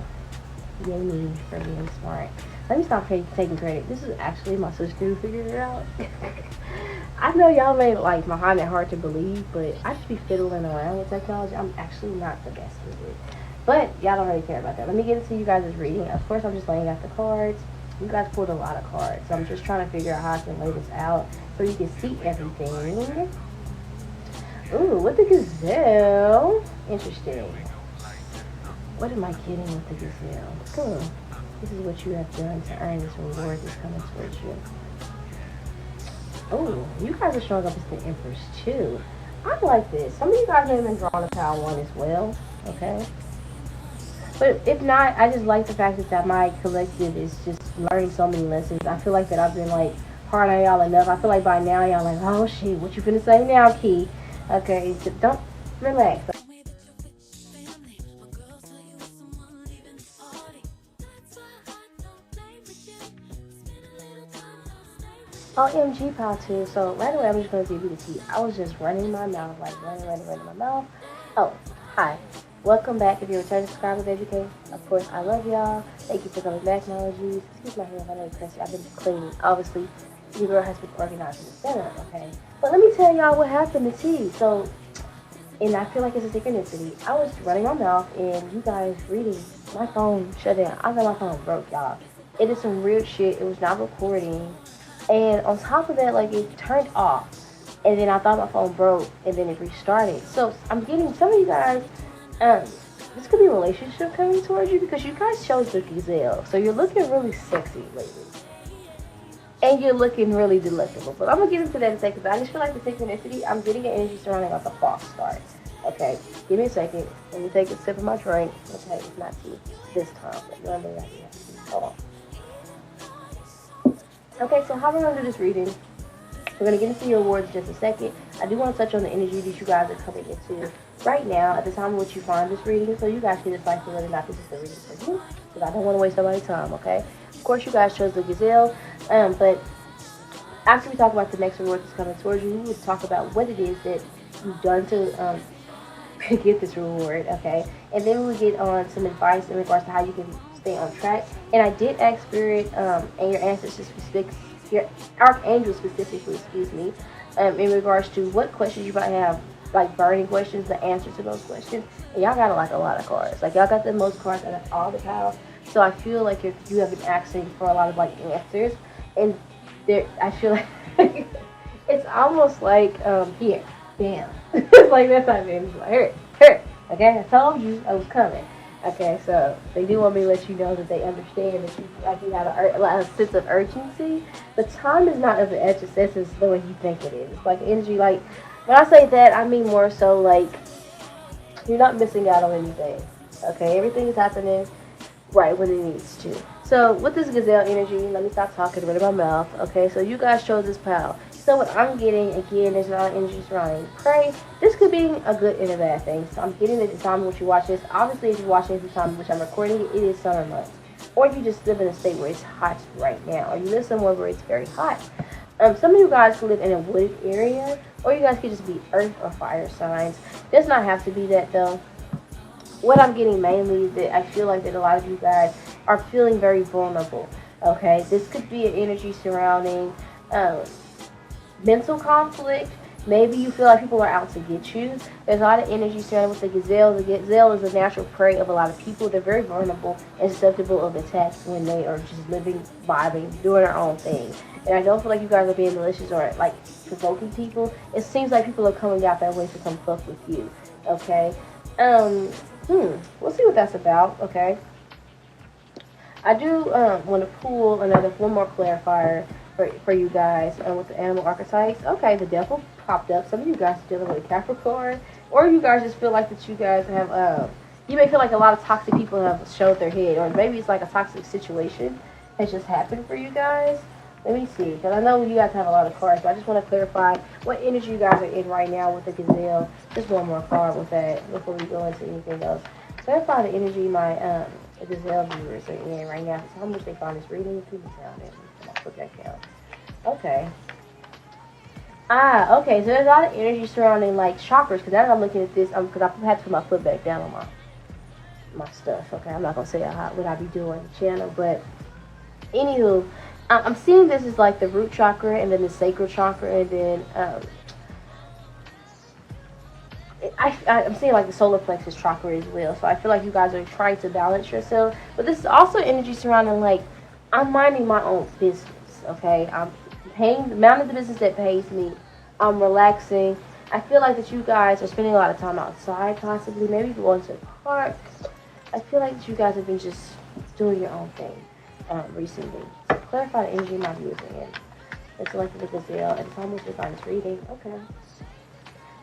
yay me for being smart. Let me stop taking credit. This is actually my sister who figured it out. I know y'all may like find it hard to believe, but I just be fiddling around with technology. I'm actually not the best with it. But y'all don't really care about that. Let me get into you guys' reading. Of course, I'm just laying out the cards. You guys pulled a lot of cards, so I'm just trying to figure out how I can lay this out so you can see everything. Ooh, with the gazelle. Interesting. What am I getting with the gazelle? This is what you have done to earn this reward that's coming towards you. Oh, you guys are showing up as the Empress too. I like this. Some of you guys may have been drawn to Power 1 as well, okay? But if not, I just like the fact that my collective is just learning so many lessons. I feel like that I've been like hard on y'all enough. I feel like by now y'all like, oh shit, what you finna say now, Key? Okay, so don't relax. OMG, pal, too. So, right away, I'm just going to give you the tea. I was just running my mouth, like running my mouth. Oh, hi. Welcome back. If you're a returning subscriber, baby K, of course, I love y'all. Thank you for coming back, technologies. Excuse my hair, I know it's crazy. I've been cleaning. Obviously, your girl has been organizing the center, okay? But let me tell y'all what happened to tea. So, and I feel like it's a synchronicity. I was running my mouth, and you guys reading. My phone shut down. I thought my phone broke, y'all. It is some weird shit. It was not recording. And on top of that, like, it turned off. And then I thought my phone broke, and then it restarted. So I'm getting some of you guys, this could be a relationship coming towards you because you guys chose the gazelle. So you're looking really sexy lately. And you're looking really delectable. But I'm going to get into that in a second. But I just feel like the synchronicity, I'm getting an energy surrounding like a false start. Okay, give me a second. Let me take a sip of my drink. Okay, it's not tea this time. But normally I do have tea. Hold on. Okay, so how we're going to do this reading, we're going to get into your awards in just a second. I do want to touch on the energy that you guys are coming into right now at the time in which you find this reading, so you guys can decide whether or not this is the reading for you, because I don't want to waste anybody's time, okay? Of course, you guys chose the gazelle, but after we talk about the next reward that's coming towards you, we will talk about what it is that you've done to get this reward, okay? And then we will get on some advice in regards to how you can stay on track. And I did ask Spirit and your ancestors, your Archangel specifically, excuse me, in regards to what questions you might have, like burning questions, the answer to those questions. And y'all got like a lot of cards. Like y'all got the most cards out of all the power. So I feel like you have been asking for a lot of like answers. And there, I feel like it's almost like, here, bam. It's like that type of energy. Like, here. Okay, I told you I was coming. Okay, so they do want me to let you know that they understand that you have a sense of urgency. But time is not of the essence the way you think it is. It's like energy. Like when I say that, I mean more so like you're not missing out on anything. Okay, everything is happening right when it needs to. So with this gazelle energy, let me stop talking rid of my mouth. Okay, so you guys chose this pal. So what I'm getting, again, there's a lot of energy surrounding pray. This could be a good and a bad thing. So I'm getting at the time in which you watch this. Obviously, if you're watching it at the time in which I'm recording it, it is summer months. Or you just live in a state where it's hot right now. Or you live somewhere where it's very hot. Some of you guys could live in a wooded area. Or you guys could just be earth or fire signs. It does not have to be that, though. What I'm getting mainly is that I feel like that a lot of you guys are feeling very vulnerable. Okay? This could be an energy surrounding mental conflict. Maybe you feel like people are out to get you. There's a lot of energy surrounding with the gazelle. The gazelle is a natural prey of a lot of people. They're very vulnerable and susceptible of attacks when they are just living, vibing, doing their own thing. And I don't feel like you guys are being malicious or like provoking people. It seems like people are coming out that way to come fuck with you. Okay? We'll see what that's about. Okay? I do want to pull one more clarifier for you guys with the animal archetypes. Okay, the devil popped up. Some of you guys are dealing with a Capricorn, or you guys just feel like that you guys have you may feel like a lot of toxic people have showed their head, or maybe it's like a toxic situation has just happened for you guys. Let me see, because I know you guys have a lot of cards, but I just want to clarify what energy you guys are in right now with the gazelle. Just one more card with that before we go into anything else. Clarify the energy my gazelle viewers are in right now. So how much they find this reading? People sound it. Put that down. Okay. Okay. So there's a lot of energy surrounding like chakras. Because now I'm looking at this, because I had to put my foot back down on my stuff. Okay, I'm not gonna say what I be doing on the channel, but anywho, I'm seeing this as like the root chakra, and then the sacral chakra, and then I'm seeing like the solar plexus chakra as well. So I feel like you guys are trying to balance yourself, but this is also energy surrounding like I'm minding my own business. Okay, I'm minding the business that pays me. I'm relaxing. I feel like that you guys are spending a lot of time outside, possibly maybe going to the park. I feel like that you guys have been just doing your own thing recently. So clarify the energy my viewers are in. It's selected the gazelle, and it's almost like this reading. Okay.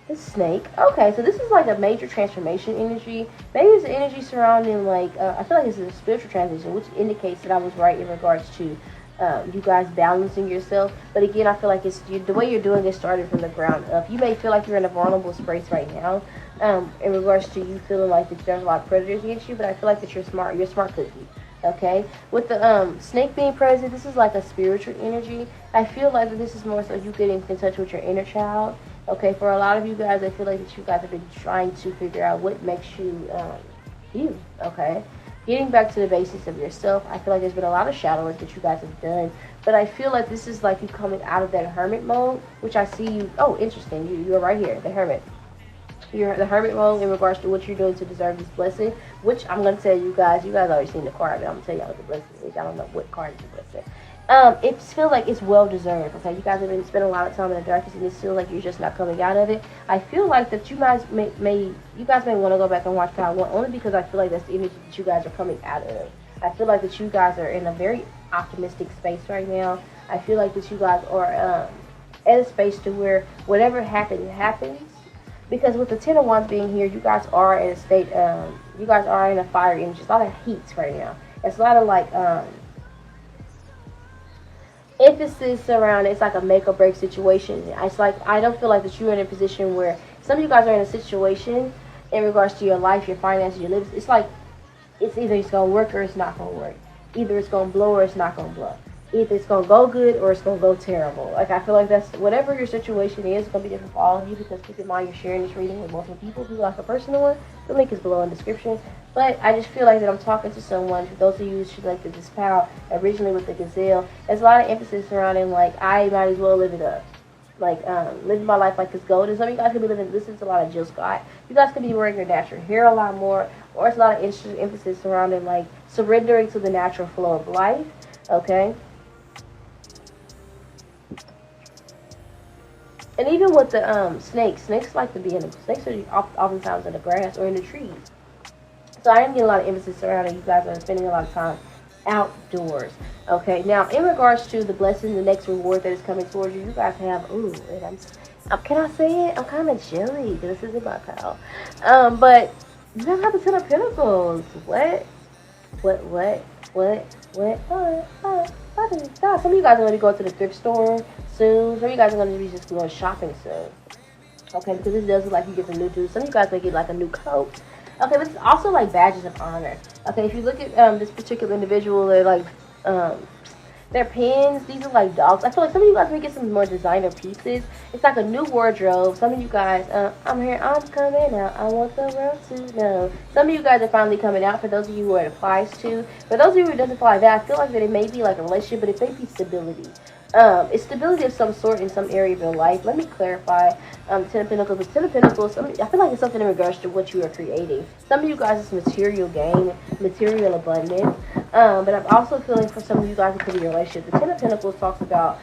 The snake. Okay, so this is like a major transformation energy. Maybe it's the energy surrounding like, I feel like it's a spiritual transition, which indicates that I was right in regards to you guys balancing yourself. But again, I feel like it's the way you're doing it started from the ground up. You may feel like you're in a vulnerable space right now in regards to you feeling like that there's a lot of predators against you, but I feel like that you're smart. You're a smart cookie. Okay, with the snake being present, this is like a spiritual energy. I feel like that this is more so you getting in touch with your inner child. Okay, for a lot of you guys, I feel like that you guys have been trying to figure out what makes you you. Okay, getting back to the basics of yourself. I feel like there's been a lot of shadow work that you guys have done, but I feel like this is like you coming out of that hermit mode, which I see you. Oh, interesting. You're right here, the hermit. You're the hermit mode in regards to what you're doing to deserve this blessing, which I'm going to tell you guys already seen the card, but I'm going to tell y'all what the blessing is. I don't know what card is the blessing. It feels like it's well deserved. Okay, you guys have been spending a lot of time in the darkness, and it feels like you're just not coming out of it. I feel like that you guys may want to go back and watch Power 1, only because I feel like that's the energy that you guys are coming out of. I feel like that you guys are in a very optimistic space right now. I feel like that you guys are at a space to where whatever happens. Because with the Ten of Wands being here, you guys are in a state, you guys are in a fire energy. It's a lot of heat right now. It's a lot of like emphasis around it's like a make or break situation. It's like I don't feel like that you're in a position where some of you guys are in a situation in regards to your life, your finances, your lives. It's like it's either it's gonna work or it's not gonna work. Either it's gonna blow or it's not gonna blow. Either it's going to go good or it's going to go terrible. Like, I feel like that's, whatever your situation is, it's going to be different for all of you, because keep in mind you're sharing this reading with multiple people. If you like a personal one, the link is below in the description. But I just feel like that I'm talking to someone, for those of you who selected this pal originally with the gazelle, there's a lot of emphasis surrounding, like, I might as well live it up. Like, living my life like it's gold. And some of you guys could be listening to a lot of Jill Scott. You guys could be wearing your natural hair a lot more, or it's a lot of emphasis surrounding, like, surrendering to the natural flow of life, okay? And even with the snakes like to be in the snakes are oftentimes in the grass or in the trees. So I am getting a lot of emphasis surrounding you guys are spending a lot of time outdoors. Okay, now in regards to the blessing, the next reward that is coming towards you, you guys have and can I say it? I'm kind of jelly. This isn't my pal. But you guys have the Ten of Pentacles. What is that? Some of you guys are going to go to the thrift store soon. Some of you guys are going to be just going shopping soon. Okay, because this does look like you get some new tools. Some of you guys may get like a new coat. Okay, but it's also like badges of honor. Okay, if you look at this particular individual, they're like their pins. These are like dogs. I feel like some of you guys may get some more designer pieces. It's like a new wardrobe. Some of you guys, I'm here, I'm coming out. I want the world to know. Some of you guys are finally coming out. For those of you who it applies to. For those of you who it doesn't apply to that, I feel like that it may be like a relationship, but it may be stability. It's stability of some sort in some area of your life. Let me clarify. Ten of Pentacles. The Ten of Pentacles, I feel like it's something in regards to what you are creating. Some of you guys, it's material gain, material abundance. But I'm also feeling for some of you guys, it could be a relationship. The Ten of Pentacles talks about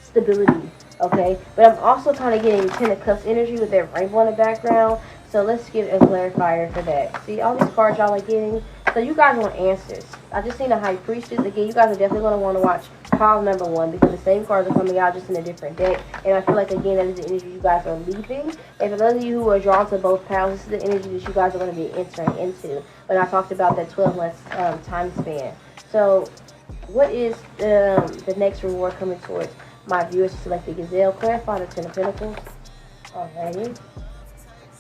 stability, okay? But I'm also kind of getting Ten of Cups energy with that rainbow in the background. So let's get a clarifier for that. See, all these cards y'all are getting. So you guys want answers. I just seen a High Priestess. Again, you guys are definitely going to want to watch pile number 1, because the same cards are coming out just in a different deck. And I feel like, again, that is the energy you guys are leaving. And for those of you who are drawn to both piles, this is the energy that you guys are going to be entering into. When I talked about that 12 months time span. So what is the next reward coming towards my viewers who selected Gazelle? Clarify the Ten of Pentacles. Alrighty.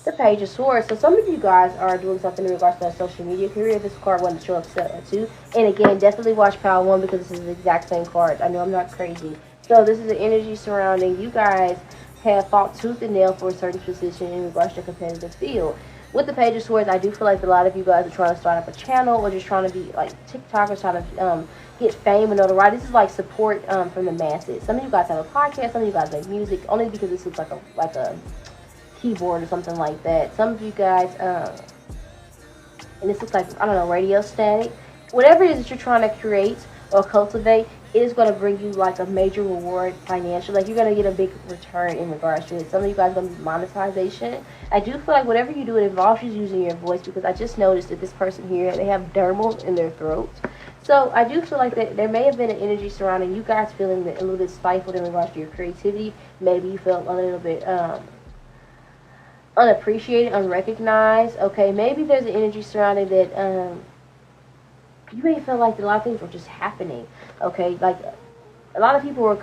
The Page of Swords. So some of you guys are doing something in regards to a social media career. This card wanted to show up too. And again, definitely watch Power 1, because this is the exact same card. I know I'm not crazy. So this is the energy surrounding you guys have fought tooth and nail for a certain position in regards to a competitive field. With the Page of Swords, I do feel like a lot of you guys are trying to start up a channel, or just trying to be like TikTokers, trying to get fame and notoriety. This is like support from the masses. Some of you guys have a podcast. Some of you guys make music, only because this looks like a keyboard or something like that. Some of you guys, and this looks like, I don't know, radio static. Whatever it is that you're trying to create or cultivate, it is going to bring you like a major reward financially. Like, you're going to get a big return in regards to it. Some of you guys are going to be monetization. I do feel like whatever you do, it involves you using your voice, because I just noticed that this person here, they have dermal in their throat. So I do feel like that there may have been an energy surrounding you guys feeling a little bit stifled in regards to your creativity. Maybe you felt a little bit unappreciated, unrecognized. Okay, maybe there's an energy surrounding that you may feel like a lot of things were just happening. Okay, like a lot of people were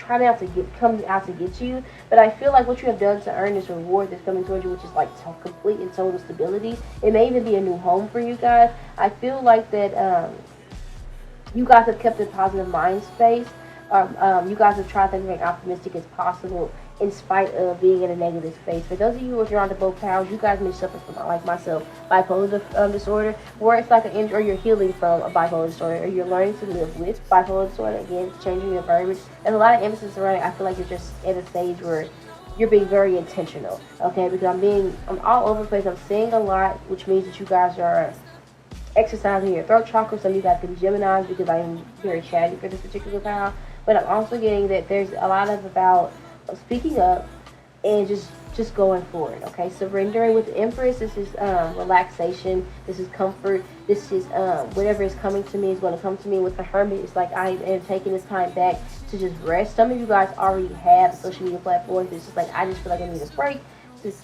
trying out to come out to get you. But I feel like what you have done to earn this reward that's coming towards you, which is like complete and total stability. It may even be a new home for you guys. I feel like that you guys have kept a positive mind space. You guys have tried to remain optimistic as possible in spite of being in a negative space. For those of you who are drawn to both powers, you guys may suffer from, like myself, bipolar disorder, where it's like or you're healing from a bipolar disorder, or you're learning to live with bipolar disorder. Again, changing your verbiage. There's a lot of emphasis around it. I feel like you're just at a stage where you're being very intentional, okay? Because I'm all over the place. I'm saying a lot, which means that you guys are exercising your throat chakra. Some of you guys could be Geminis because I am very chatty for this particular power. But I'm also getting that there's a lot of about speaking up and just going forward, okay? Surrendering with the Empress. This is relaxation. This is comfort. This is whatever is coming to me is going to come to me. With the Hermit, it's like I am taking this time back to just rest. Some of you guys already have social media platforms. It's just like I just feel like I need a break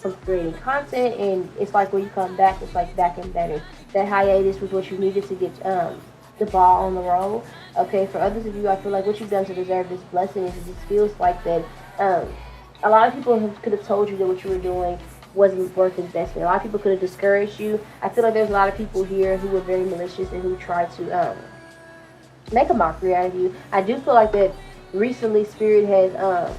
from creating content, and it's like when you come back, it's like back and better. That hiatus was what you needed to get the ball on the roll. Okay, for others of you, I feel like what you've done to deserve this blessing is it just feels like that a lot of people could have told you that what you were doing wasn't worth investment. A lot of people could have discouraged you. I feel like there's a lot of people here who were very malicious and who tried to make a mockery out of you. I do feel like that recently Spirit has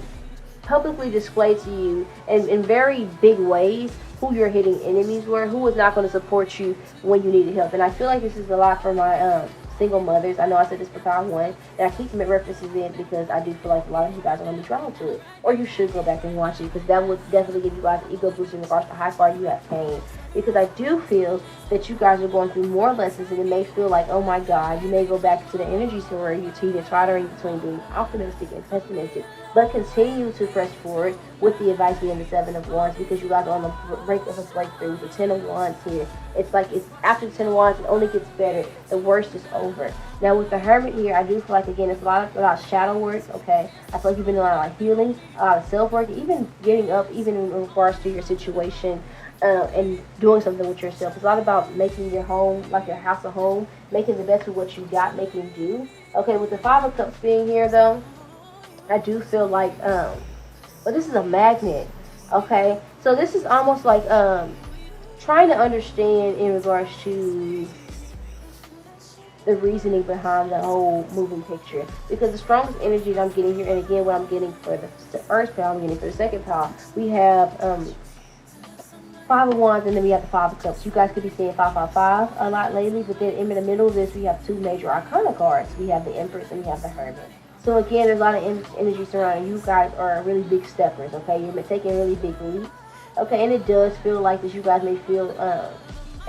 publicly displayed to you in very big ways who your hidden enemies were, who was not going to support you when you needed help. And I feel like this is a lot for my single mothers. I know I said this for power 1, and I keep references in because I do feel like a lot of you guys are going to be drawn to it. Or you should go back and watch it, because that would definitely give you guys an ego boost in regards to how far you have came. Because I do feel that you guys are going through more lessons, and it may feel like, oh my God, you may go back to the energy where you're teeter-tottering between being optimistic and pessimistic. But continue to press forward with the advice being the 7 of Wands, because you guys are on the brink of a breakthrough. The 10 of Wands here. It's like it's after the 10 of Wands, it only gets better. The worst is over. Now with the Hermit here, I do feel like, again, it's a lot of shadow work, okay? I feel like you've been doing a lot of like healing, a lot of self-work, even getting up, even in regards to your situation, and doing something with yourself. It's a lot about making your home, like your house a home, making the best of what you got, making do. Okay, with the 5 of Cups being here, though, I do feel like, well, this is a magnet, okay? So this is almost like trying to understand in regards to the reasoning behind the whole moving picture. Because the strongest energy that I'm getting here, and again, what I'm getting for the first power, I'm getting for the second power, we have 5 of Wands, and then we have the 5 of Cups. You guys could be seeing 555 a lot lately, but then in the middle of this, we have 2 major arcana cards. We have the Empress and we have the Hermit. So again, there's a lot of energy surrounding you guys are really big steppers, okay? You're taking really big leaps, okay? And it does feel like that you guys may feel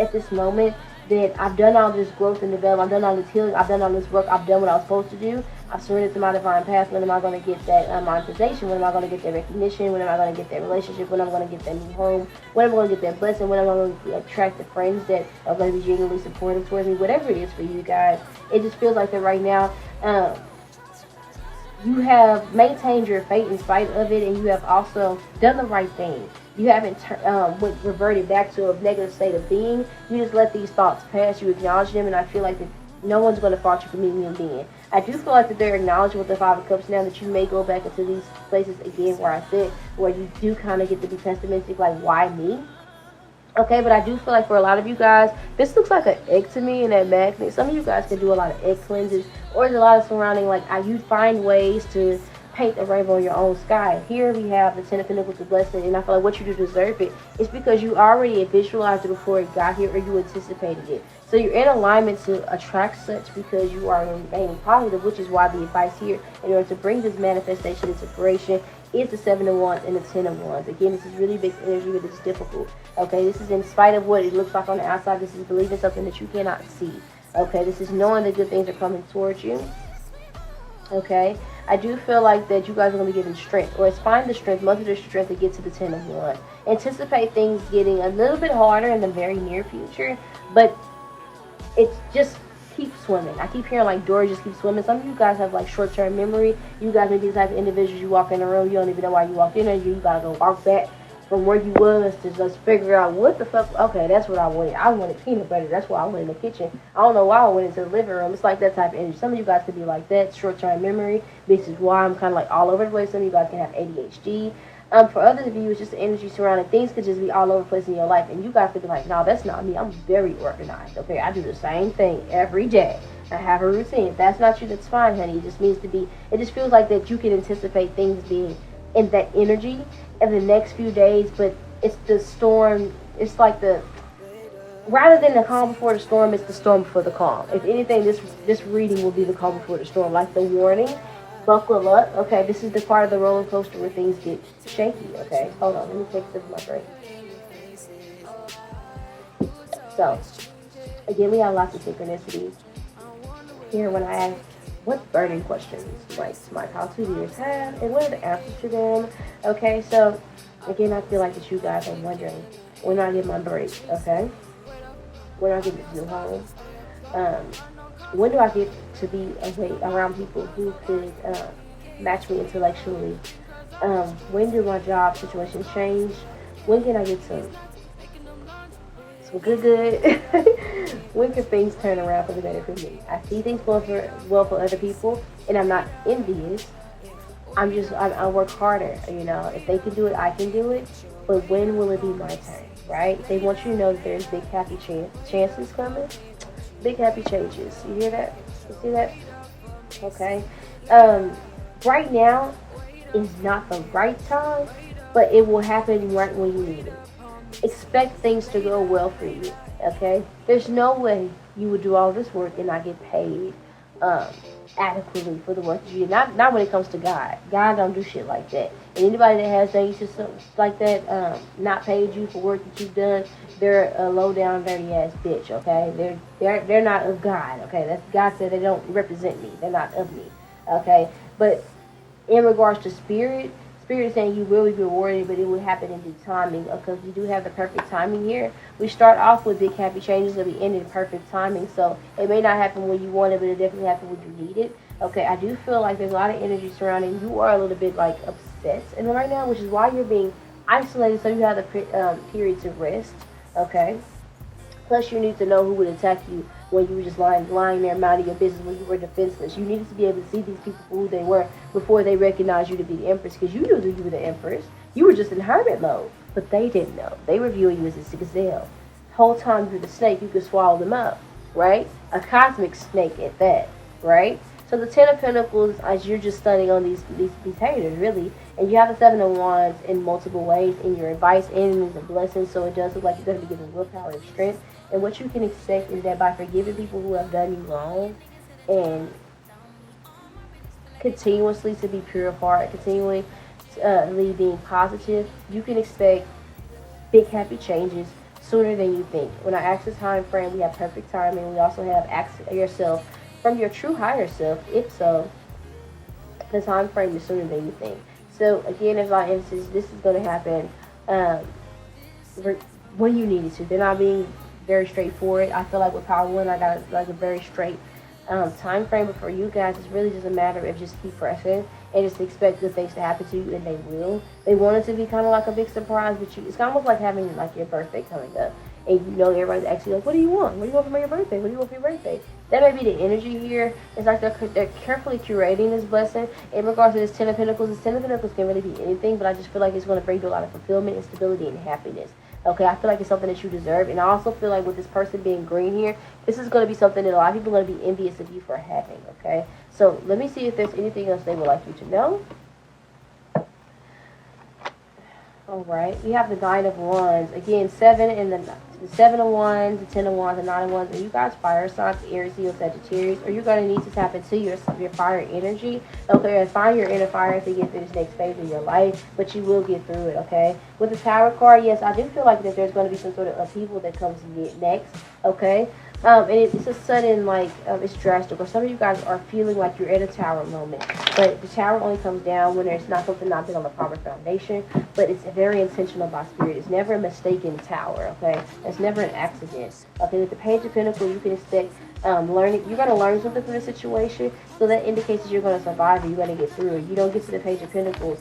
at this moment that I've done all this growth and development, I've done all this healing, I've done all this work, I've done what I was supposed to do, I've surrendered to my divine path. When am I going to get that monetization? When am I going to get that recognition? When am I going to get that relationship? When am I going to get that new home? When am I going to get that blessing? When am I going to attract the friends that are going to be genuinely supportive towards me? Whatever it is for you guys, it just feels like that right now. You have maintained your faith in spite of it, and you have also done the right thing. You haven't reverted back to a negative state of being. You just let these thoughts pass. You acknowledge them, and I feel like that no one's going to fault you for meeting them being. I do feel like that they're acknowledging with the 5 of Cups now that you may go back into these places again where I said, where you do kind of get to be pessimistic, like, why me? Okay, but I do feel like for a lot of you guys, this looks like an egg to me in that magnet. Some of you guys can do a lot of egg cleanses, or there's a lot of surrounding, like, you find ways to paint a rainbow in your own sky. Here we have the 10 of Pentacles, the blessing, and I feel like what you do deserve it. It's because you already visualized it before it got here, or you anticipated it. So you're in alignment to attract such because you are remaining positive, which is why the advice here, in order to bring this manifestation into fruition, is the 7 of Wands and the 10 of Wands. Again, this is really big energy, but it's difficult. Okay, this is in spite of what it looks like on the outside. This is believing something that you cannot see. Okay, this is knowing that good things are coming towards you. Okay, I do feel like that you guys are going to be given strength, or it's find the strength, muster the strength to get to the 10 of Wands. Anticipate things getting a little bit harder in the very near future, but it's just keep swimming. I keep hearing like Dory, just keep swimming. Some of you guys have like short-term memory. You guys may be the type of individuals, you walk in a room, you don't even know why you walked in there. You gotta go walk back from where you was to just figure out what the fuck. Okay, that's what I wanted. I wanted peanut butter. That's why I went in the kitchen. I don't know why I went into the living room. It's like that type of energy. Some of you guys could be like that, short-term memory. This is why I'm kind of like all over the place. Some of you guys can have ADHD. For others of you, it's just the energy surrounding things could just be all over the place in your life, and you guys could be like, no, that's not me. I'm very organized. Okay, I do the same thing every day. I have a routine. If that's not you, that's fine, honey. It just means to be. It just feels like that you can anticipate things being in that energy in the next few days, but it's the storm. It's like the rather than the calm before the storm, it's the storm before the calm. If anything, this reading will be the calm before the storm, like the warning. Buckle up. Okay, this is the part of the roller coaster where things get shaky. Okay, hold on. Let me take a sip of my drink. So, again, we have lots of synchronicities. Here, when I ask, what burning questions like my past 2 years have, and what are the answers to them? Okay, so, again, I feel like that you guys are wondering, when I get my break, okay? When I get to do home. When do I get to be away around people who could match me intellectually? When do my job situations change? When can I get some good? When can things turn around for the better for me? I see things going well for other people, and I'm not envious. I work harder. You know, if they can do it, I can do it. But when will it be my turn? Right? They want you to know that there's big happy chances coming. Big happy changes. You hear that? You see that? Okay. Right now is not the right time, but it will happen right when you need it. Expect things to go well for you. Okay? There's no way you would do all this work and not get paid adequately for the work that you do. Not when it comes to God. God don't do shit like that. And anybody that has done you like that, not paid you for work that you've done, they're a low down, dirty ass bitch. Okay, they're not of God. Okay, that's God said they don't represent me. They're not of me. Okay, but in regards to spirit is saying you will be rewarded, but it will happen in due timing, because we do have the perfect timing here. We start off with big happy changes, but we end in perfect timing. So it may not happen when you want it, but it definitely happen when you need it. Okay, I do feel like there's a lot of energy surrounding you. Are a little bit like upset and right now, which is why you're being isolated, so you have the period to rest. Okay. Plus, you need to know who would attack you when you were just lying there minding your business when you were defenseless. You needed to be able to see these people for who they were before they recognized you to be the Empress, because you knew that you were the Empress. You were just in hermit mode, but they didn't know. They were viewing you as a gazelle. The whole time you were the snake, you could swallow them up, right? A cosmic snake at that, right? So the Ten of Pentacles, as you're just studying on these haters, really, and you have the Seven of Wands in multiple ways in your advice and in the blessings, so it does look like you're going to be given willpower and strength. And what you can expect is that by forgiving people who have done you wrong and continuously to be pure of heart, continually being positive, you can expect big happy changes sooner than you think. When I ask the time frame, we have perfect timing. We also have ask yourself from your true higher self. If so, the time frame is sooner than you think. So again, as I emphasize, this is going to happen when you need it to. They're not being very straightforward. I feel like with Power 1, I got like a very straight time frame, but for you guys, it's really just a matter of just keep pressing and just expect good things to happen to you, and they will. They want it to be kind of like a big surprise, but it's almost like having like your birthday coming up, and you know everybody's actually like, what do you want? What do you want for your birthday? What do you want for your birthday? That may be the energy here. It's like they're carefully curating this blessing. In regards to this Ten of Pentacles, this Ten of Pentacles can really be anything, but I just feel like it's going to bring you a lot of fulfillment and stability and happiness. Okay, I feel like it's something that you deserve. And I also feel like with this person being green here, this is going to be something that a lot of people are going to be envious of you for having. Okay, so let me see if there's anything else they would like you to know. All right, we have the Nine of Wands. Again, the Seven of Wands, the Ten of Wands, the Nine of Wands. Are you guys fire signs, Aries, Leo, Sagittarius? Or you're going to need to tap into your fire energy. Okay, and find your inner fire to get through this next phase of your life. But you will get through it, okay? With the Tower card, yes, I do feel like that there's going to be some sort of upheaval that comes next, okay? And it's a sudden, like, it's drastic. Or some of you guys are feeling like you're at a tower moment. But the tower only comes down when there's not something not been on the proper foundation. But it's very intentional by spirit. It's never a mistaken tower, okay? It's never an accident. Okay, with the Page of Pentacles, you can expect learning. You're going to learn something from the situation. So that indicates that you're going to survive and you're going to get through it. You don't get to the Page of Pentacles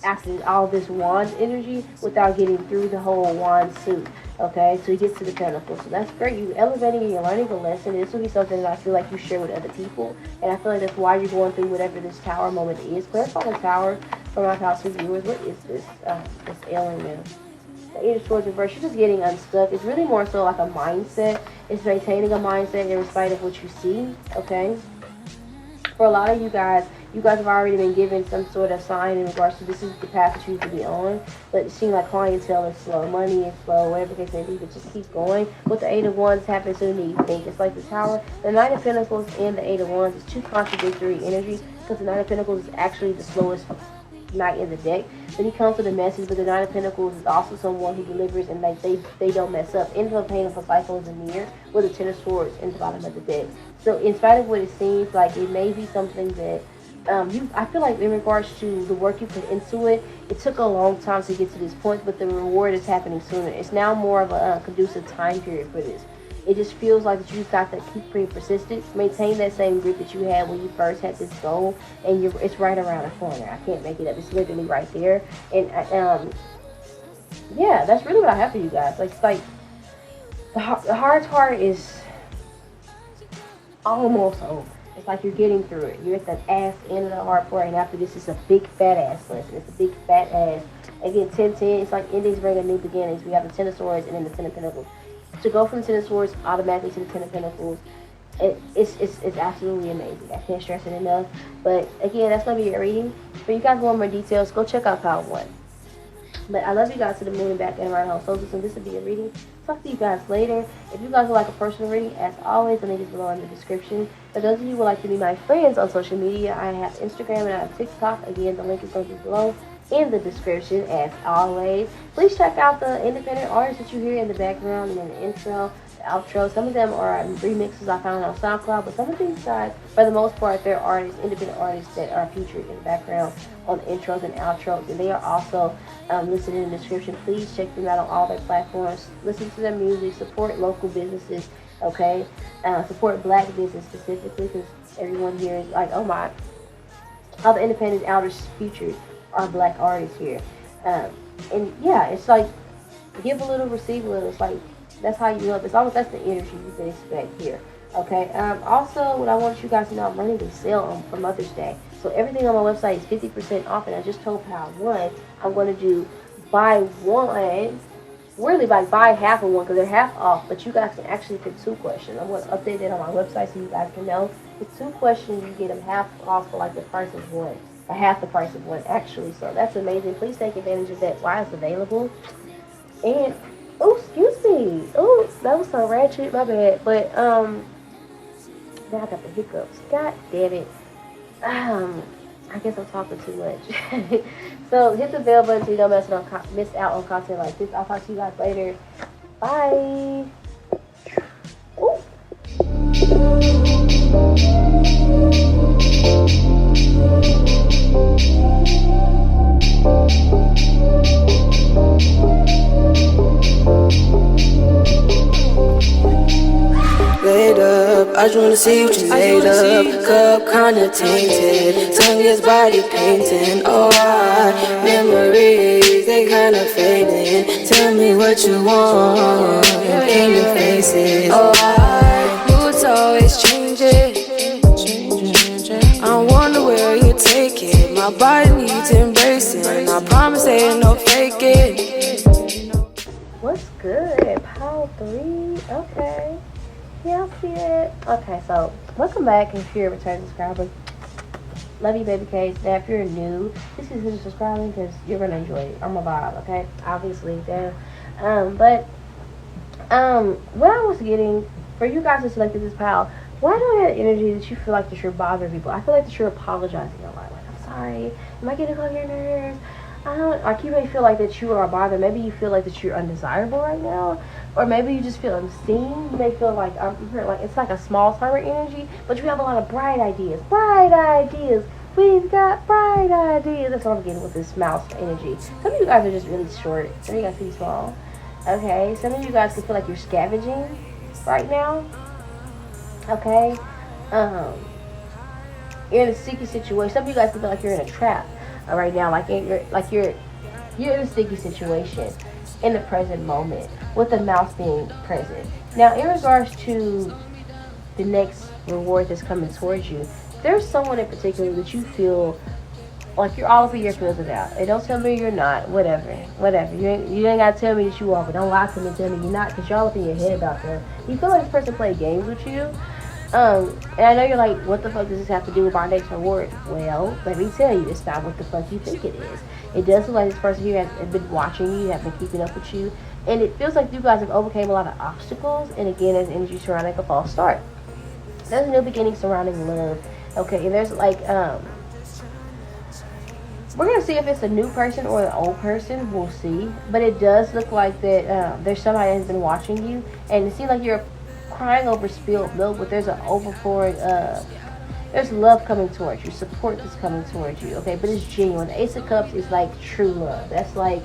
after all this wand energy without getting through the whole wand suit. Okay, so you get to the Pentacles. So that's great. You're elevating and you're learning a lesson. This will be something that I feel like you share with other people. And I feel like that's why you're going through whatever this Tower moment is. Clarify the Tower for my House viewers. What is this? This ailing man. The Eight of Swords reverse. You're just getting unstuck. It's really more so like a mindset. It's maintaining a mindset in spite of what you see. Okay. For a lot of you guys have already been given some sort of sign in regards to this is the path that you should be on. But it seems like clientele is slow, money is slow, whatever the case may be, but just keep going. With the Eight of Wands happens sooner than you think. It's like the Tower, the Knight of Pentacles and the Eight of Wands is two contradictory energies because the Knight of Pentacles is actually the slowest knight in the deck. But he comes with a message, but the Knight of Pentacles is also someone who delivers and like they don't mess up. End of Pain of Cycle is a mirror with the Ten of Swords in the bottom of the deck. So in spite of what it seems like, it may be something that I feel like in regards to the work you put into it, it took a long time to get to this point, but the reward is happening sooner. It's now more of a conducive time period for this. It just feels like that you just got to keep being persistent, maintain that same grip that you had when you first had this goal, and it's right around the corner. I can't make it up. It's literally right there. And yeah, that's really what I have for you guys. Like, it's like the hard part is almost over. It's like you're getting through it. You're at the ass end of the hard part, and after this, it's a big fat ass lesson. It's a big fat ass. Again, 10-10, it's like endings bring a new beginnings. We have the Ten of Swords and then the Ten of Pentacles. To go from the Ten of Swords automatically to the Ten of Pentacles, it's absolutely amazing. I can't stress it enough. But again, that's going to be your reading. For you guys want more details, go check out Pile 1. But I love you guys to the moon and back and right home. So this will be a reading. Talk to you guys later. If you guys would like a personal reading, as always, the link is below in the description. For those of you who would like to be my friends on social media, I have Instagram and I have TikTok. Again, the link is going to be below in the description, as always. Please check out the independent artists that you hear in the background and in the intro, the outro. Some of them are remixes I found on SoundCloud, but some of these guys, for the most part, they're artists, independent artists that are featured in the background on the intros and outros, and they are also listed in the description. Please check them out on all their platforms. Listen to their music, support local businesses, okay? Support black business specifically, because everyone here is like, oh my, all the independent artists featured are black artists here. And yeah, it's like give a little, receive a little. It's like that's how you help. It's almost that's the energy you can expect here. Okay. Also, what I want you guys to know, I'm running a sale for Mother's Day. So everything on my website is 50% off, and I just told Pile 1 I'm going to do buy one. Really, like buy half of one because they're half off. But you guys can actually pick 2 questions. I'm going to update that on my website so you guys can know. With 2 questions, you get them half off for like the price of one. Half the price of one, actually. So that's amazing. Please take advantage of that while it's available. And oh, excuse me. Oh, that was so ratchet. My bad. But now I got the hiccups. God damn it. I guess I'm talking too much. So hit the bell button so you don't miss out on content like this. I'll talk to you guys later. Bye. Ooh. Laid up, I just wanna see what you made up. Cup kinda tainted, tongue is body painting. Oh, memories, they kinda fading. Tell me what you want, can you face it? Oh, moods always changing. I wonder where you take it. My body needs embracing. I promise there ain't no faking. What's good? Pile 3? Okay. Yeah, I see it. Okay, so welcome back if you're a return subscriber. Love you, baby K's. Now, if you're new, just consider subscribing because you're gonna enjoy it. I'm a vibe, okay? Obviously, there. What I was getting for you guys who selected this pile, why do I have energy that you feel like that you're bothering people? I feel like that you're apologizing a lot. Like, I'm sorry. Am I getting on your nerves? Like you may feel like that you are bothered. Maybe you feel like that you're undesirable right now, or maybe you just feel unseen. You may feel like it's like a small timer energy, but you have a lot of bright ideas. Bright ideas. We've got bright ideas. That's what I'm getting with this mouse energy. Some of you guys are just really short. Some of you guys pretty small. Okay. Some of you guys can feel like you're scavenging right now. Okay. You're in a sticky situation. Some of you guys can feel like you're in a trap. right now, you're in a sticky situation in the present moment with the mouse being present. Now, in regards to the next reward that's coming towards you, there's someone in particular that you feel like you're all up in your feels about. And don't tell me you're not. Whatever. You ain't gotta tell me that you are, but don't lie to me and tell me you're not, because y'all up in your head about them. You feel like this person played games with you. And I know you're like, what the fuck does this have to do with my next reward? Well, let me tell you, it's not what the fuck you think it is. It does look like this person here has been watching you, have been keeping up with you, and it feels like you guys have overcame a lot of obstacles, and again, there's energy surrounding a false start. There's a new beginning surrounding love. Okay, and there's like, we're going to see if it's a new person or an old person. We'll see. But it does look like that there's somebody that has been watching you, and it seems like you're crying over spilled milk, but there's an overpouring there's love coming towards you, support that's coming towards you, okay? But it's genuine. The Ace of Cups is like true love. That's like,